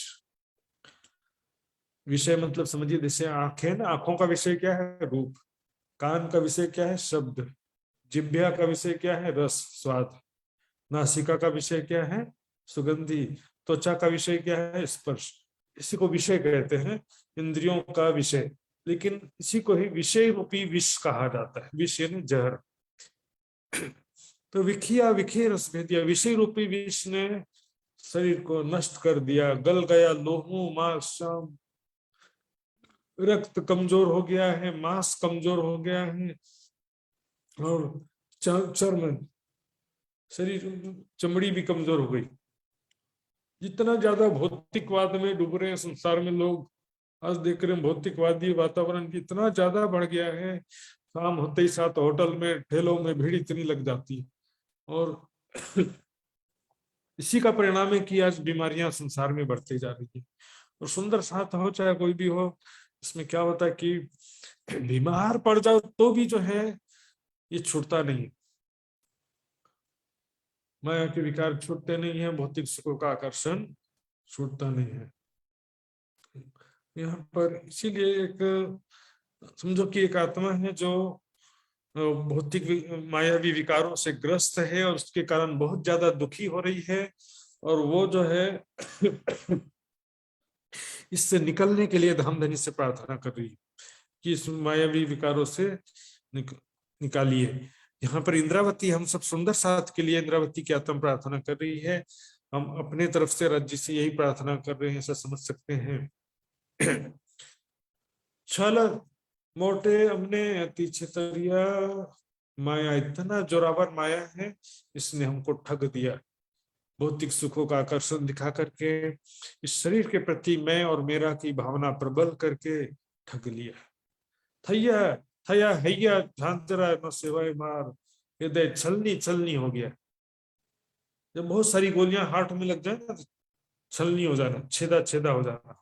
विषय मतलब समझिए, जैसे आंखें ना, आंखों का विषय क्या है? रूप। कान का विषय क्या है? शब्द। जिह्वा का विषय क्या है? रस स्वाद। नासिका का विषय क्या है? सुगंधि। त्वचा का विषय क्या है? स्पर्श। इसी को विषय कहते हैं, इंद्रियों का विषय। लेकिन इसी को ही विषय रूपी विष कहा जाता है, विष यानी जहर। तो विखिया विखे रस भेदिया, विषय रूपी विष ने शरीर को नष्ट कर दिया। गल गया लोहू मांस शाम, रक्त कमजोर हो गया है, मांस कमजोर हो गया है, और चर्म, शरीर, चमड़ी भी कमजोर हो गई। जितना ज्यादा भौतिकवाद में डूब रहे हैं संसार में लोग, आज देख रहे हैं भौतिकवादी वातावरण इतना ज्यादा बढ़ गया है। शाम होते ही साथ होटल में ठेलों में भीड़ इतनी लग जाती है, और इसी का परिणाम है कि आज बीमारियां संसार में बढ़ती जा रही है। और सुंदर साथ हो चाहे कोई भी हो, इसमें क्या होता है कि बीमार पड़ जाओ तो भी जो है ये छूटता नहीं, माया के विकार छूटते नहीं है, भौतिक सुखों का आकर्षण छूटता नहीं है। यहाँ पर इसीलिए एक समझो कि एक आत्मा है जो भौतिक मायावी विकारों से ग्रस्त है, और उसके कारण बहुत ज्यादा दुखी हो रही है, और वो जो है इससे निकलने के लिए धामधनी से प्रार्थना कर रही है कि इस मायावी विकारों से निकालिए। यहाँ पर इंद्रावती, हम सब सुंदर साथ के लिए इंद्रावती की आत्म प्रार्थना कर रही है। हम अपने तरफ से राज्य से यही प्रार्थना कर रहे हैं, ऐसा समझ सकते हैं। छल मोटे हमने अति छतरिया, माया इतना जोरावर माया है, इसने हमको ठग दिया। भौतिक सुखों का आकर्षण दिखा करके इस शरीर के प्रति मैं और मेरा की भावना प्रबल करके ठग लिया। थैया थया हैया झांझरा न सेवाए मार, हृदय छलनी छलनी हो गया। जब बहुत सारी गोलियां हार्ट में लग जाए ना, तो छलनी हो जाना, छेदा छेदा हो जाना।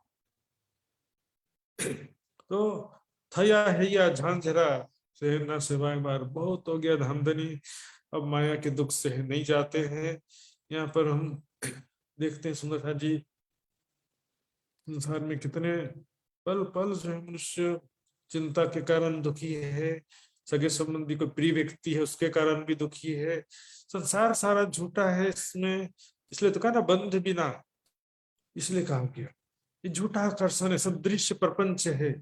तो थया हैया झांझरा से न सेवाए मार, बहुत हो गया धामधनी, अब माया के दुख से नहीं जाते हैं। यहाँ पर हम देखते हैं सुंदर जी, संसार में कितने पल पल जो है मनुष्य चिंता के कारण दुखी है, सगे संबंधी कोई प्रिय व्यक्ति है उसके कारण भी दुखी है। संसार सारा झूठा है इसमें, इसलिए तो कहा ना बंध बिना, इसलिए कहा गया ये झूठा आकर्षण है, सब दृश्य प्रपंच है।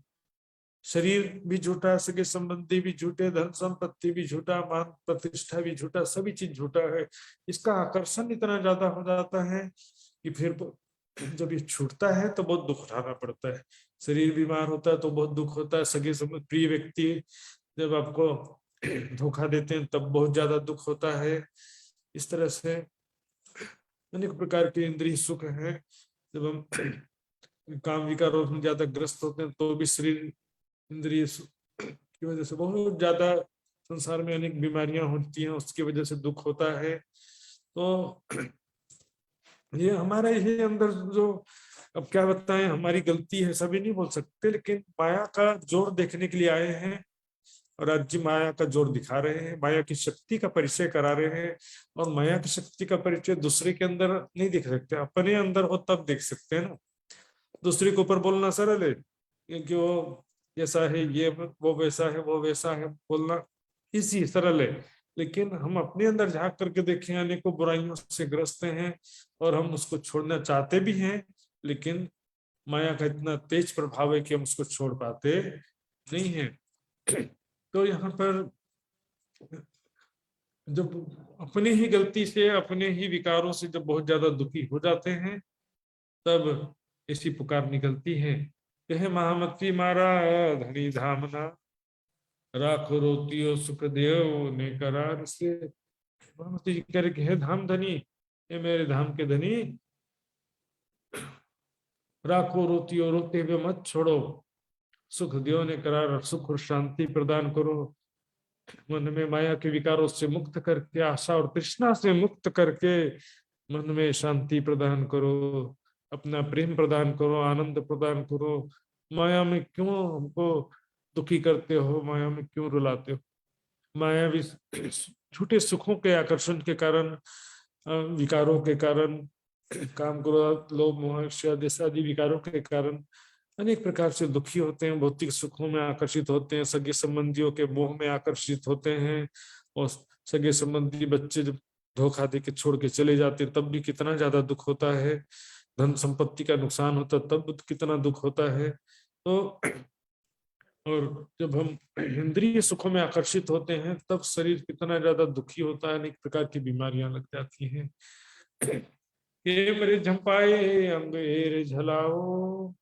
शरीर भी झूठा, सगे संबंधी भी झूठे, धन संपत्ति भी झूठा, मान प्रतिष्ठा भी झूठा, सभी चीज झूठा है। इसका आकर्षण इतना ज्यादा हो जाता है कि फिर जब ये छूटता है तो बहुत दुख उठाना पड़ता है। शरीर बीमार होता है तो बहुत दुख होता है, सगे प्रिय व्यक्ति जब आपको धोखा देते हैं तब बहुत ज्यादा दुख होता है। इस तरह से अनेक प्रकार के इंद्रिय सुख हैं। जब हम काम विकारों में ज्यादा ग्रस्त होते हैं तो भी शरीर इंद्रिय की वजह से बहुत ज्यादा संसार में अनेक बीमारियां होती हैं, उसकी वजह से दुख होता है। तो ये हमारा ही अंदर जो, अब क्या बताएं, हमारी गलती है सभी नहीं बोल सकते, लेकिन माया का जोर देखने के लिए आए हैं और आज जी माया का जोर दिखा रहे हैं, माया की शक्ति का परिचय करा रहे हैं। और माया की शक्ति का परिचय दूसरे के अंदर नहीं दिख सकते, अपने अंदर हो तब देख सकते हैं ना। दूसरे के ऊपर बोलना सरल है, क्योंकि वो जैसा है ये, वो वैसा है, वो वैसा है, बोलना इसी सरल है। लेकिन हम अपने अंदर झांक करके देखें, अनेकों बुराइयों से ग्रस्त हैं और हम उसको छोड़ना चाहते भी हैं, लेकिन माया का इतना तेज प्रभाव है कि हम उसको छोड़ पाते नहीं है। तो यहाँ पर जब अपनी ही गलती से, अपने ही विकारों से जब बहुत ज्यादा दुखी हो जाते हैं, तब ऐसी पुकार निकलती है, कहे महामती मारा धनी धामना, राखो रोतियो सुख देव ने करार से। महामती जी कह रहे कि हे धाम धनी, ये मेरे धाम के धनी, राखो रोतियो, रोते हुए मत छोड़ो, सुख देव ने करार, सुख और शांति प्रदान करो। मन में माया के विकारों से मुक्त करके, आशा और तृष्णा से मुक्त करके मन में शांति प्रदान करो, अपना प्रेम प्रदान करो, आनंद प्रदान करो। माया में क्यों हमको दुखी करते हो, माया में क्यों रुलाते हो? माया भी झूठे सुखों के आकर्षण के कारण, विकारों के कारण, काम क्रोध लोभ मोह ईर्ष्या आदि विकारों के कारण अनेक प्रकार से दुखी होते हैं, भौतिक सुखों में आकर्षित होते हैं, सगे संबंधियों के मोह में आकर्षित होते हैं। और सगे संबंधी बच्चे जब धोखा दे के छोड़ के चले जाते हैं तब भी कितना ज्यादा दुख होता है। धन संपत्ति का नुकसान होता है तब कितना दुख होता है। तो और जब हम इंद्रिय सुखों में आकर्षित होते हैं तब शरीर कितना ज्यादा दुखी होता है, अनेक प्रकार की बीमारियां लग जाती हैं। के मेरे झंपाए अंग एर झलाओ,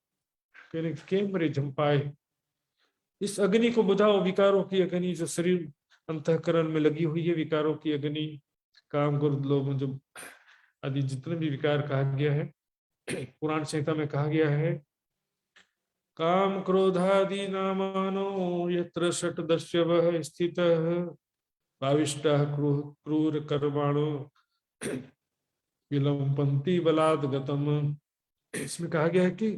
के मेरे झंपाए, इस अग्नि को बुझाओ, विकारों की अग्नि जो शरीर अंतःकरण में लगी हुई है, विकारों की अग्नि, काम क्रोध लोभ जो आदि जितने भी विकार कहा गया है, पुराण संहिता में कहा गया है, काम क्रोधादि नामानो यत्र षट्दस्यवः स्थितः भाविष्टः क्रूर कर्माणो विलंपन्ति बलात् गतम। इसमें कहा गया है कि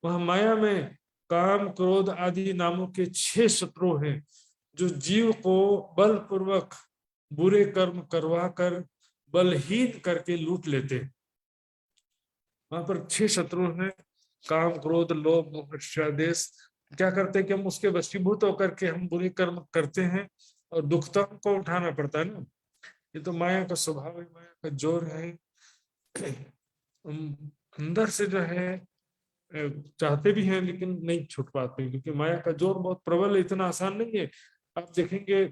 वह माया में काम क्रोध आदि नामों के 6 शत्रु हैं जो जीव को बलपूर्वक बुरे कर्म करवा कर बलहीन करके लूट लेते हैं। वहां पर 6 शत्रु हैं, काम क्रोध लोभ मोह ईर्ष्या द्वेष। क्या करते हैं कि हम उसके वशीभूत होकर के हम बुरे कर्म करते हैं और दुख तो हमको उठाना पड़ता है ना। ये तो माया का स्वभाव है, माया का जोर है। हम अंदर से जो है चाहते भी हैं लेकिन नहीं छूट पाते, क्योंकि माया का जोर बहुत प्रबल है, इतना आसान नहीं है। आप देखेंगे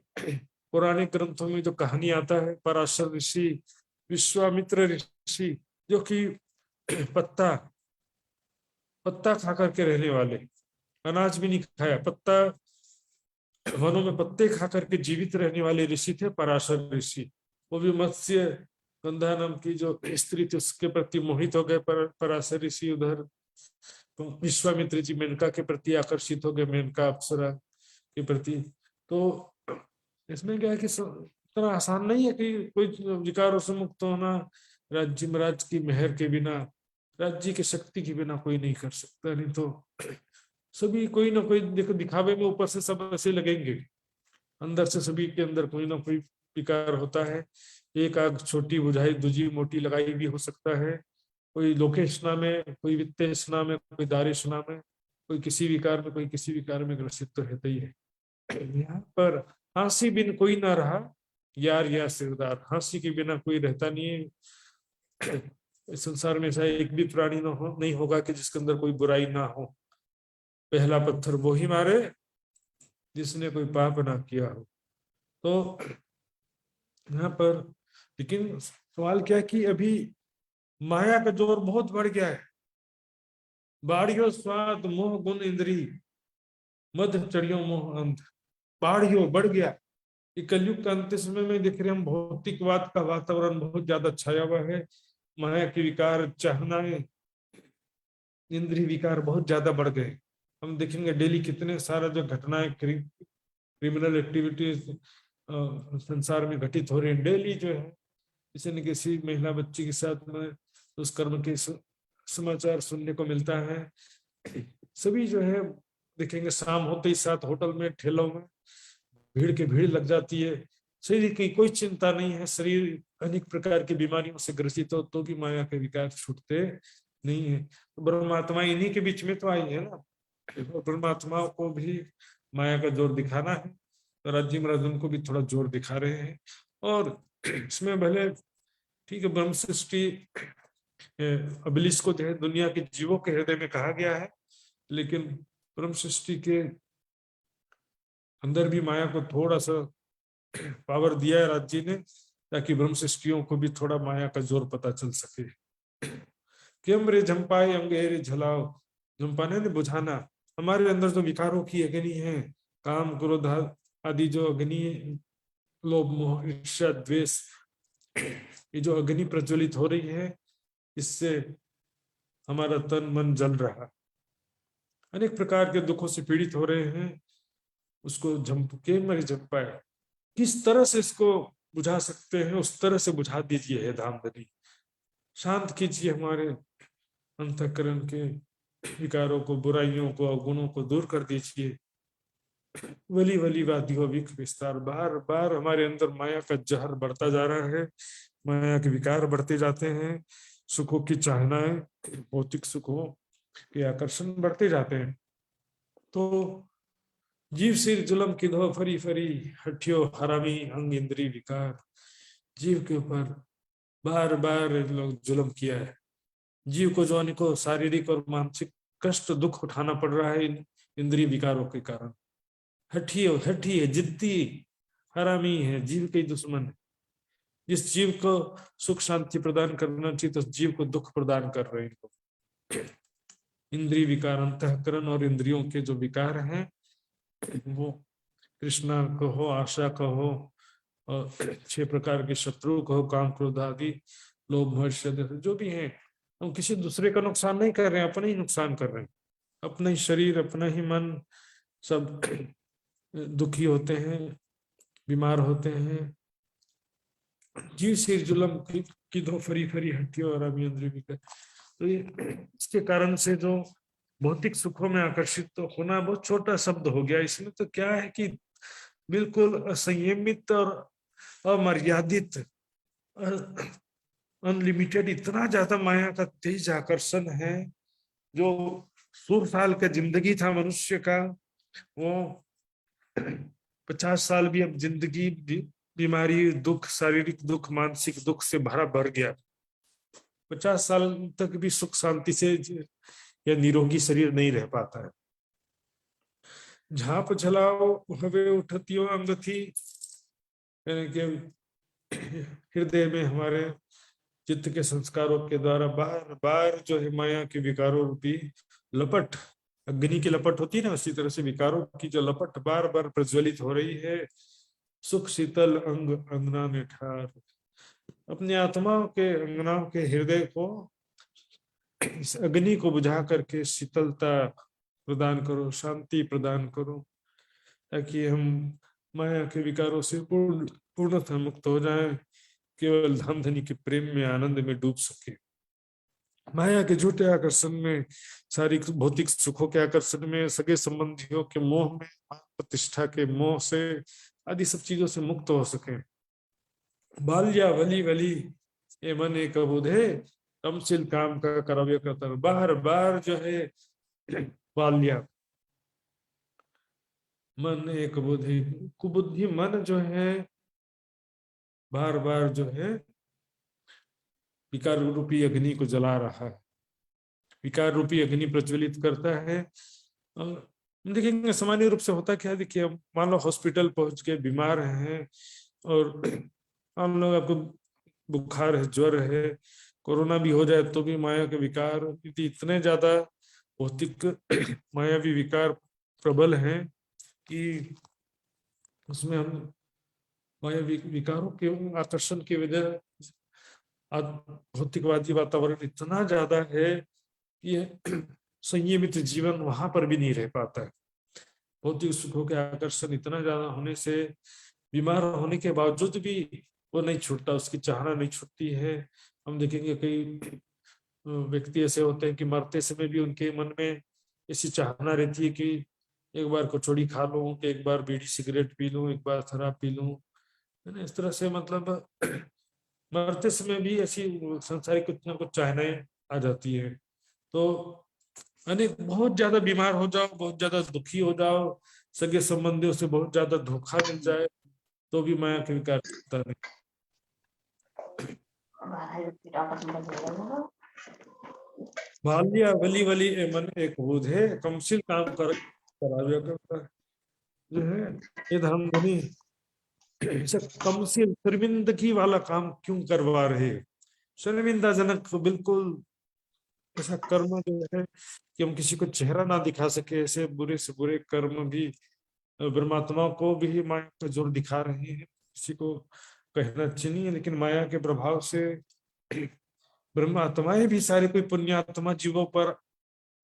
पुराने ग्रंथों में जो कहानी आता है, पराशर ऋषि, विश्वामित्र ऋषि, जो कि पत्ता पत्ता खा करके रहने वाले, अनाज भी नहीं खाया, पत्ता, वनों में पत्ते खा करके जीवित रहने वाले ऋषि थे पराशर ऋषि। वो भी मत्स्य गंधा नाम की जो स्त्री थी उसके प्रति मोहित हो गए पराशर ऋषि, उधर तो विश्वामित्र जी मेनका के प्रति आकर्षित हो गए, मेनका अप्सरा के प्रति। तो इसमें क्या है कि इतना आसान नहीं है कि कोई विकारों से मुक्त होना। राज्य महाराज की मेहर के बिना, राज्य की शक्ति के बिना कोई नहीं कर सकता। नहीं तो सभी कोई ना कोई, देखो दिखावे में ऊपर से सब ऐसे लगेंगे, अंदर से सभी के अंदर कोई ना कोई विकार होता है। एक आग छोटी बुझाई दूजी मोटी लगाई भी हो सकता है। कोई लोकेशना में, कोई वित्तेषणा में, कोई दारिशना में, कोई किसी विकार में, कोई किसी विकार में ग्रसित तो रहता ही है। यहाँ पर हंसी बिन कोई ना रहा यार या सिरदार, हंसी के बिना कोई रहता नहीं है। इस संसार में ऐसा एक भी प्राणी ना हो, नहीं होगा कि जिसके अंदर कोई बुराई ना हो। पहला पत्थर वो ही मारे जिसने कोई पाप ना किया हो। तो यहाँ पर लेकिन सवाल क्या है कि अभी माया का जोर बहुत बढ़ गया है। बाढ़ियो स्वाद मोह गुण इंद्री, मद चढ़ियो मोह अंध। बाढ़ियो बढ़ गया। ये कलयुग का अंतिम समय में देख रहे हैं हम, भौतिकवाद का वातावरण बहुत ज्यादा छाया हुआ है। माया के विकार, चाहनाएं, इंद्रिय विकार बहुत ज्यादा बढ़ गए। हम देखेंगे डेली कितने सारा जो घटनाएं, क्रिमिनल एक्टिविटीज संसार में घटित हो रही है। डेली जो है किसी न किसी महिला बच्ची के साथ में उस कर्म के समाचार सुनने को मिलता है। सभी जो है देखेंगे शाम होते ही साथ होटल में, ठेलों में भीड़ के भीड़ लग जाती है। शरीर की कोई चिंता नहीं है, शरीर अनेक प्रकार की बीमारियों से ग्रसित हो तो भी माया के विकार छूटते नहीं है। तो परमात्मा इन्हीं के बीच में तो आई है ना। और परमात्माओं को भी माया का जोर दिखाना है, तो राज्य महाराज उनको भी थोड़ा जोर दिखा रहे हैं। और इसमें भले ठीक है, ब्रह्म सृष्टि अबलिस को जो है दुनिया के जीवों के हृदय में कहा गया है, लेकिन ब्रह्म सृष्टि के अंदर भी माया को थोड़ा सा पावर दिया है राज्य ने, ताकि ब्रह्म सृष्टियों को भी थोड़ा माया का जोर पता चल सके। क्यों रे झंपाए अंगे रे झलाओ, झंपाने ने बुझाना। हमारे अंदर जो विकारों की अग्नि है, काम क्रोध आदि जो अग्नि, लोभ मोह ईर्ष्या द्वेष, ये जो अग्नि प्रज्वलित हो रही है, इससे हमारा तन मन जल रहा, अनेक प्रकार के दुखों से पीड़ित हो रहे हैं। उसको झंपके मरे झंपाए, किस तरह से इसको बुझा सकते हैं उस तरह से बुझा दीजिए हे धामधनी। शांत कीजिए हमारे अंतःकरण के विकारों को, बुराइयों को, अवगुणों को दूर कर दीजिए। वली वली वादियों विख विस्तार, बार बार हमारे अंदर माया का जहर बढ़ता जा रहा है, माया के विकार बढ़ते जाते हैं, सुखों की चाहनाएं, भौतिक सुखों के आकर्षण बढ़ते जाते हैं। तो जीव सिर जुलम किधो फरी फरी, हठियो हरामी अंग इंद्री विकार। जीव के ऊपर बार बार इन लोग जुलम किया है। जीव को जो अनेकों शारीरिक और मानसिक कष्ट दुख उठाना पड़ रहा है इन इंद्रिय विकारों के कारण। हठी है, जिद्दी, हरामी है, जीव के दुश्मन है। जिस जीव को सुख शांति प्रदान करना चाहिए तो जीव को दुख प्रदान कर रहे हैं। इंद्रिय विकार, अंतःकरण और इंद्रियों के जो विकार हैं, वो कृष्णा कहो, आशा कहो, और 6 प्रकार के शत्रु कहो, काम क्रोध आदि, लोभ मोह जो भी हैं, हम किसी दूसरे का नुकसान नहीं कर रहे हैं, अपना ही नुकसान कर रहे हैं। अपना ही शरीर, अपना ही मन, सब दुखी होते हैं, बीमार होते हैं। जीव सिर जुलम की दो फरी फरी हट्टियों और अभियंत्री भी कर। तो ये इसके कारण से जो भौतिक सुखों में आकर्षित तो होना बहुत छोटा शब्द हो गया। इसमें तो क्या है कि बिल्कुल असंयमित और अमर्यादित, अनलिमिटेड, इतना ज्यादा माया का तेज आकर्षण है। जो 100 साल का जिंदगी था मनुष्य का, वो 50 साल भी अब जिंदगी बीमारी, दुख, शारीरिक दुख, मानसिक दुख से भरा भर गया। 50 साल तक भी सुख शांति से या निरोगी शरीर नहीं रह पाता है। झाप झलाओ हवे उठतियो अंग थी, यानी कि हृदय में हमारे चित्त के संस्कारों के द्वारा बार बार जो है माया के विकारों रूपी लपट, अग्नि की लपट होती है ना, उसी तरह से विकारों की जो लपट बार बार प्रज्वलित हो रही है। सुख शीतल अंग अंगना में ठार, अपने आत्माओं के अंगनाओं के हृदय को, इस अग्नि को बुझा करके शीतलता प्रदान करो, शांति प्रदान करो, ताकि हम माया के विकारों से पूर्णतः मुक्त हो जाएं, केवल धन धनी के प्रेम में, आनंद में डूब सके। माया के झूठे आकर्षण में, शारीरिक भौतिक सुखों के आकर्षण में, सगे संबंधियों के मोह में, प्रतिष्ठा के मोह से, आदि सब चीजों से मुक्त हो सके। बाल्या वली वली ये मन एक अबुधे, तमसिल काम का कर्तव्य करता, बार बार जो है बाल्या मन एक बुद्धि, कुबुद्धि मन जो है बार बार जो है विकार रूपी अग्नि को जला रहा है, विकार रूपी अग्नि प्रज्वलित करता है। और हम देखेंगे सामान्य रूप से होता क्या है, देखिए मान लो हॉस्पिटल पहुंच के बीमार हैं और हम लोग, आपको बुखार है, ज्वर है, कोरोना भी हो जाए तो भी माया के विकार इतने ज्यादा भौतिक मायावी विकार प्रबल हैं कि उसमें हम मायावी विकारों के आकर्षण की वजह भौतिकवादी वातावरण इतना ज्यादा है कि संयमित जीवन वहां पर भी नहीं रह पाता है। भौतिक सुखों के आकर्षण इतना ज्यादा होने से बीमार होने के बावजूद भी वो नहीं छूटता, उसकी चाहना नहीं छूटती है। हम देखेंगे कई व्यक्ति ऐसे होते हैं कि मरते समय भी उनके मन में ऐसी चाहना रहती है कि एक बार कचौड़ी खा लूं, कि एक बार बीड़ी सिगरेट पी लूं, एक बार शराब पी लूं, है ना। इस तरह से मतलब मरते समय भी ऐसी संसारिक कुछ ना कुछ चाहनाएं आ जाती है। तो अनेक बहुत ज्यादा बीमार हो जाओ, बहुत ज्यादा दुखी हो जाओ, सगे संबंधियों से बहुत ज्यादा धोखा मिल जाए तो भी माया के विकार होता नहीं। बाल्या वली वली ए मन एक बोधे, कमसिल काम कर करावे करता जो है ये धर्म धनी, ऐसा कमसिल शर्मिंदगी वाला काम क्यों करवा रहे, शर्मिंदाजनक बिल्कुल ऐसा कर्म जो है कि हम किसी को चेहरा ना दिखा सके, ऐसे बुरे से बुरे कर्म भी परमात्मा को भी माया का जोर दिखा रहे हैं। किसी को कहना अच्छी नहीं है, लेकिन माया के प्रभाव से ब्रह्मात्माएं भी सारी कोई पुण्यात्मा जीवों पर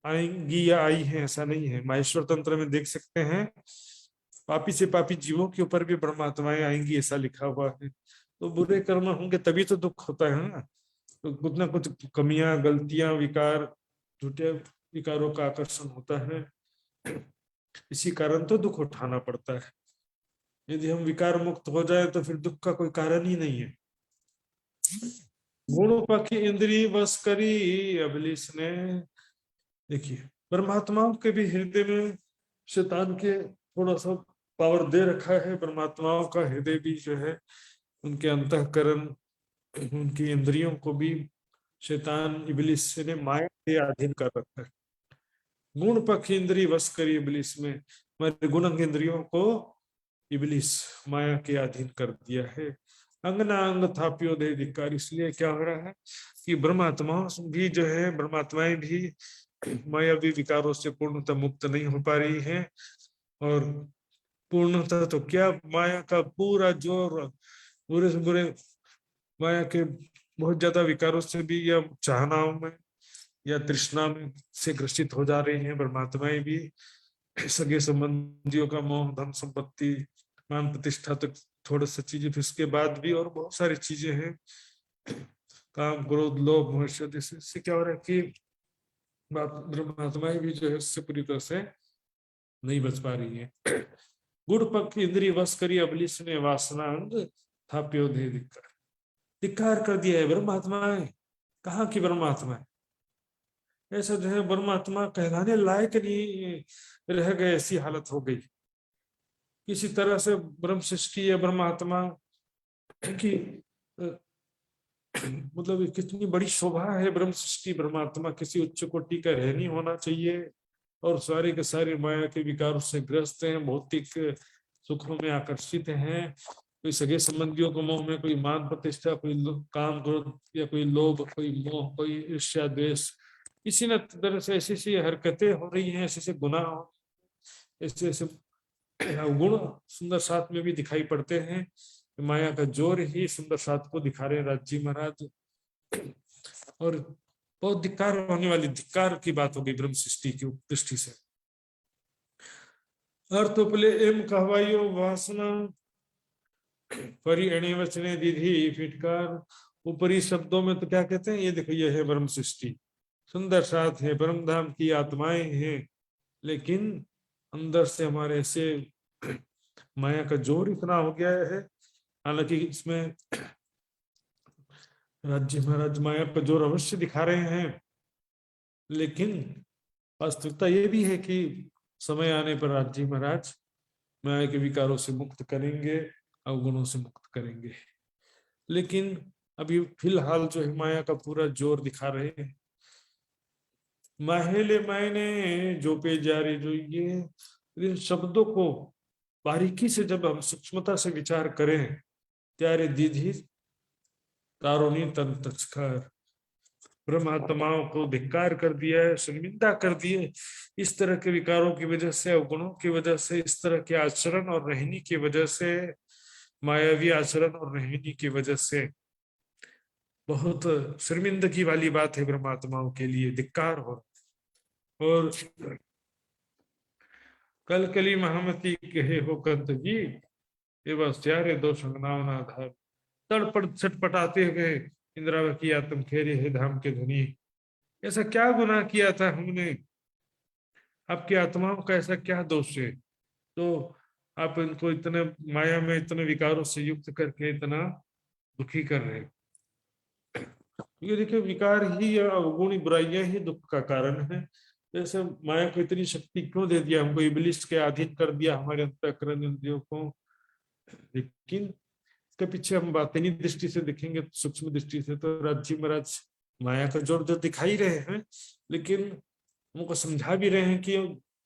आएंगी या आई हैं ऐसा नहीं है। माहेश्वर तंत्र में देख सकते हैं पापी से पापी जीवों के ऊपर भी ब्रह्मात्माएं आएंगी ऐसा लिखा हुआ है। तो बुरे कर्म होंगे तभी तो दुख होता है ना। तो कुछ ना कुछ कमियां, गलतियां, विकार, झूठे विकारों का आकर्षण होता है, इसी कारण तो दुख उठाना पड़ता है। यदि हम विकार मुक्त हो जाए तो फिर दुख का कोई कारण ही नहीं है। गुण पखी इंद्री बस करी अबलिस ने, देखिए परमात्माओं के भी हृदय में शैतान के थोड़ा सा पावर दे रखा है। परमात्माओं का हृदय भी जो है, उनके अंतःकरण, उनकी इंद्रियों को भी शैतान इबलिस ने माया के अधीन कर रखा है। गुण पक्ष इंद्रिय वश करी इबलिस में, हमारे गुण इंद्रियों को इबलिस माया के अधीन कर दिया है। अंगना अंग थापियो दे धिक्कार, इसलिए क्या हो रहा है कि ब्रह्मात्मा भी जो है, ब्रह्मात्माएं भी मायावी विकारों से पूर्णतः मुक्त नहीं हो पा रही हैं। और पूर्णतः तो क्या, माया का पूरा जोर, बुरे से बुरे माया के बहुत ज्यादा विकारों से भी, या चाहनाओं में या तृष्णा में से ग्रसित हो जा रही हैं ब्रह्मात्माएं भी। सगे संबंधियों का मोह, धन संपत्ति, मान प्रतिष्ठा तक थोड़ा सा चीजें, फिर उसके बाद भी और बहुत सारी चीजें हैं, काम क्रोध लोभ मोह, इससे क्या हो रहा है कि ब्रह्मात्माएं भी जो है उससे पूरी तरह से नहीं बच पा रही है। गुड़ पक्ष इंद्रिय वश करी अबलिस ने, वासना अंग थाप्यो दे धिक्कार, धिक्कार कर दिया है ब्रह्मात्माएं। कहाँ की ब्रह्मात्मा, ऐसा जो है परमात्मा कहलाने लायक नहीं रह गए, ऐसी हालत हो गई। किसी तरह से ब्रह्म सृष्टि या ब्रह्मात्मा की मतलब कितनी बड़ी शोभा है ब्रह्म सृष्टि, ब्रह्मात्मा किसी उच्च कोटि का रहनी होना चाहिए, और सारे के सारे माया के विकारों से ग्रस्त हैं, भौतिक सुखों में आकर्षित हैं। कोई सगे संबंधियों को मोह में, कोई मान प्रतिष्ठा, कोई काम क्रोध, या कोई लोभ, कोई मोह, कोई ईर्ष्या द्वेष, इसी न तरह से ऐसी ऐसी हरकतें हो रही हैं, ऐसे ऐसे गुनाह, ऐसे ऐसे गुण सुंदर साथ में भी दिखाई पड़ते हैं। माया का जोर ही सुंदर साथ को दिखा रहे हैं राज जी महाराज। और बहुत धिक्कार होने वाली, धिक्कार की बात हो गई ब्रह्म सृष्टि की दृष्टि से। अर्थ उपले एम कहवाइयो वासना, परी अणे वचने दीधी फिटकार। ऊपरी शब्दों में तो क्या कहते हैं, ये देखो ये है ब्रह्म सृष्टि, सुंदर साथ है, ब्रह्म धाम की आत्माएं हैं, लेकिन अंदर से हमारे ऐसे माया का जोर इतना हो गया है। हालांकि इसमें राज्य महाराज माया का जोर अवश्य दिखा रहे हैं, लेकिन वास्तविकता ये भी है कि समय आने पर राज्य महाराज माया के विकारों से मुक्त करेंगे, अवगुणों से मुक्त करेंगे। लेकिन अभी फिलहाल जो है माया का पूरा जोर दिखा रहे हैं। माहेले मैंने जो पे जारे जो ये इन शब्दों को बारीकी से जब हम सूक्ष्मता से विचार करें, त्यारे दीधी तारोनी तन तस्कर, ब्रह्मात्माओं को धिक्कार कर दिया है, शर्मिंदा कर दिए इस तरह के विकारों की वजह से, अवगुणों की वजह से, इस तरह के आचरण और रहनी की वजह से, मायावी आचरण और रहनी की वजह से। बहुत शर्मिंदगी वाली बात है ब्रह्मात्माओं के लिए, धिक्कार हो। और कल कली महामती कहे हो कंत जी, ये बस त्यारे दो संगनावना धार, तड़पड़ छटपटाते हुए इंद्रावती आत्म खेरे है धाम के धनी। ऐसा क्या गुनाह किया था हमने, आपकी आत्माओं का ऐसा क्या दोष है, तो आप इनको इतने माया में इतने विकारों से युक्त करके इतना दुखी कर रहे हैं। ये देखिए, विकार ही या अवगुणी बुराइयां ही दुख का कारण है। जैसे माया को इतनी शक्ति क्यों दे दिया, हमको इब्लिस के अधीन कर दिया हमारे अंतःकरण इंद्रियों को। लेकिन इसके पीछे हम बातें दृष्टि से देखेंगे, सूक्ष्म दृष्टि से, तो राज्य महाराज माया का जोर जो दिखाई रहे हैं, लेकिन हमको समझा भी रहे हैं कि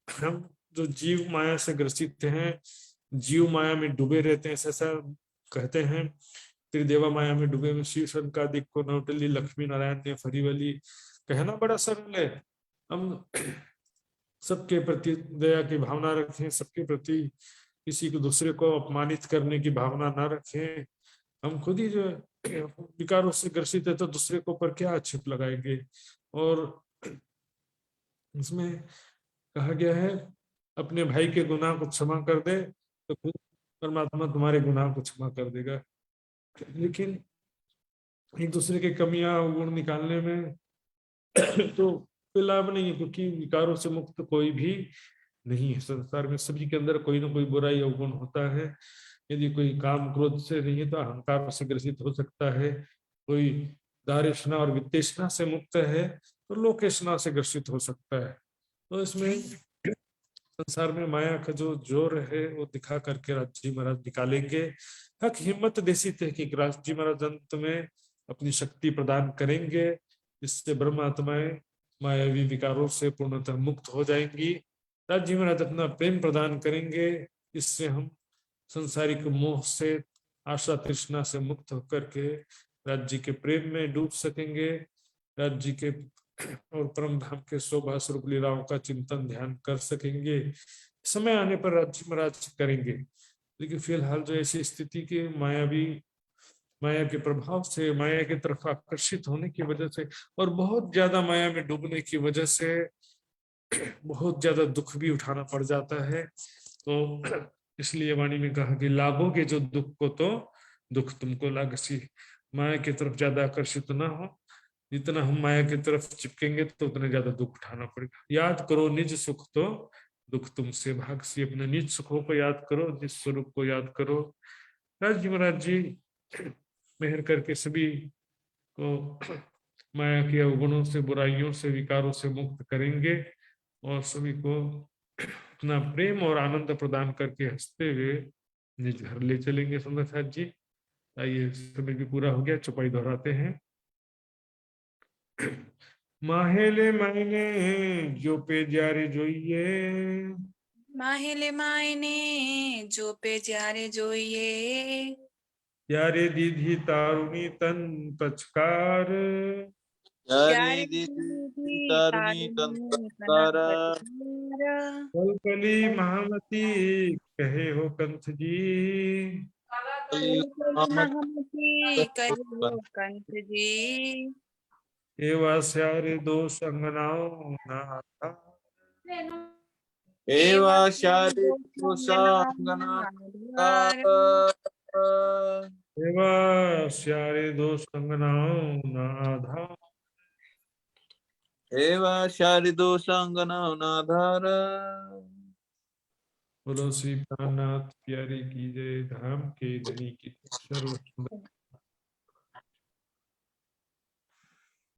हम जो जीव माया से ग्रसित हैं, जीव माया में डूबे रहते हैं, ऐसा कहते हैं। त्रिदेवा माया में डूबे हुए शिव शंकादिक को नौटली लक्ष्मी नारायण ने फरीवली, कहना बड़ा सरल है। हम सबके प्रति दया की भावना रखें, सबके प्रति किसी को दूसरे को अपमानित करने की भावना ना रखें। हम खुद ही जो विकारों से ग्रसित है, तो दूसरे को पर क्या आक्षेप लगाएंगे। और इसमें कहा गया है, अपने भाई के गुनाह को क्षमा कर दे तो खुद परमात्मा तुम्हारे गुनाह को क्षमा कर देगा। लेकिन एक दूसरे की कमियां गुण निकालने में तो कोई लाभ नहीं है, क्योंकि विकारों से मुक्त कोई भी नहीं है संसार में। सभी के अंदर कोई ना कोई बुराई अवगुण होता है। यदि कोई काम क्रोध से नहीं है तो अहंकार से ग्रसित हो सकता है। कोई दारिशना और वित्तेषणा से मुक्त है तो लोकेशना से ग्रसित हो सकता है। तो इसमें संसार में माया का जो जोर है वो दिखा करके राजी महाराज निकालेंगे। हक हिम्मत देसी थे कि राजी महाराज अंत में अपनी शक्ति प्रदान करेंगे, इससे ब्रह्म आत्माएं मायावी विकारों से पूर्णतः मुक्त हो जाएंगी। राजी महाराज अपना प्रेम प्रदान करेंगे, इससे हम संसारिक मोह से, आशा तृष्णा से मुक्त होकर के राज्य के प्रेम में डूब सकेंगे। राज्य के और परम धाम के शोभा स्वरूप लीलाओं का चिंतन ध्यान कर सकेंगे। समय आने पर राज्य महाराज करेंगे। लेकिन फिलहाल जो ऐसी स्थिति की माया के प्रभाव से, माया की तरफ आकर्षित होने की वजह से और बहुत ज्यादा माया में डूबने की वजह से बहुत ज्यादा दुख भी उठाना पड़ जाता है। तो इसलिए वाणी में कहा कि लागोगे जो दुख को तो दुख तुमको लागसी। माया की तरफ ज्यादा आकर्षित ना हो, जितना हम माया की तरफ चिपकेंगे तो उतना ज्यादा दुख उठाना पड़ेगा। याद करो निज सुख तो दुख तुमसे भागसी, अपने निज सुखों को याद करो, निज स्वरूप को याद करो। राज महाराज जी मेहर करके सभी को माया के अवगुणों से, बुराइयों से, विकारों से मुक्त करेंगे और सभी को अपना प्रेम और आनंद प्रदान करके हंसते हुए निज घर ले चलेंगे। सुंदर साथ जी, आइए, समय भी पूरा हो गया, चौपाई दोहराते हैं। माहेले मायने जो पे जारे जोइए, माहेले मायने जो पे जारे जोइए, यारे दीधी तारुणी तन पचकार, प्यारे दीदी तारुणी तारुणी कना तंकार पचकार, कलकली महामती कहे हो कंथ जी, महमती कहो कंठ जी, एवा स्यारे दो संगनाओ ना था, एवा शारी संगना एवा स्यारे दो संगनाओ ना था। एवा शारिदो संगना नाधार। बोलो श्री प्राणनाथ प्यारे की जय, धाम के धनी की सर्व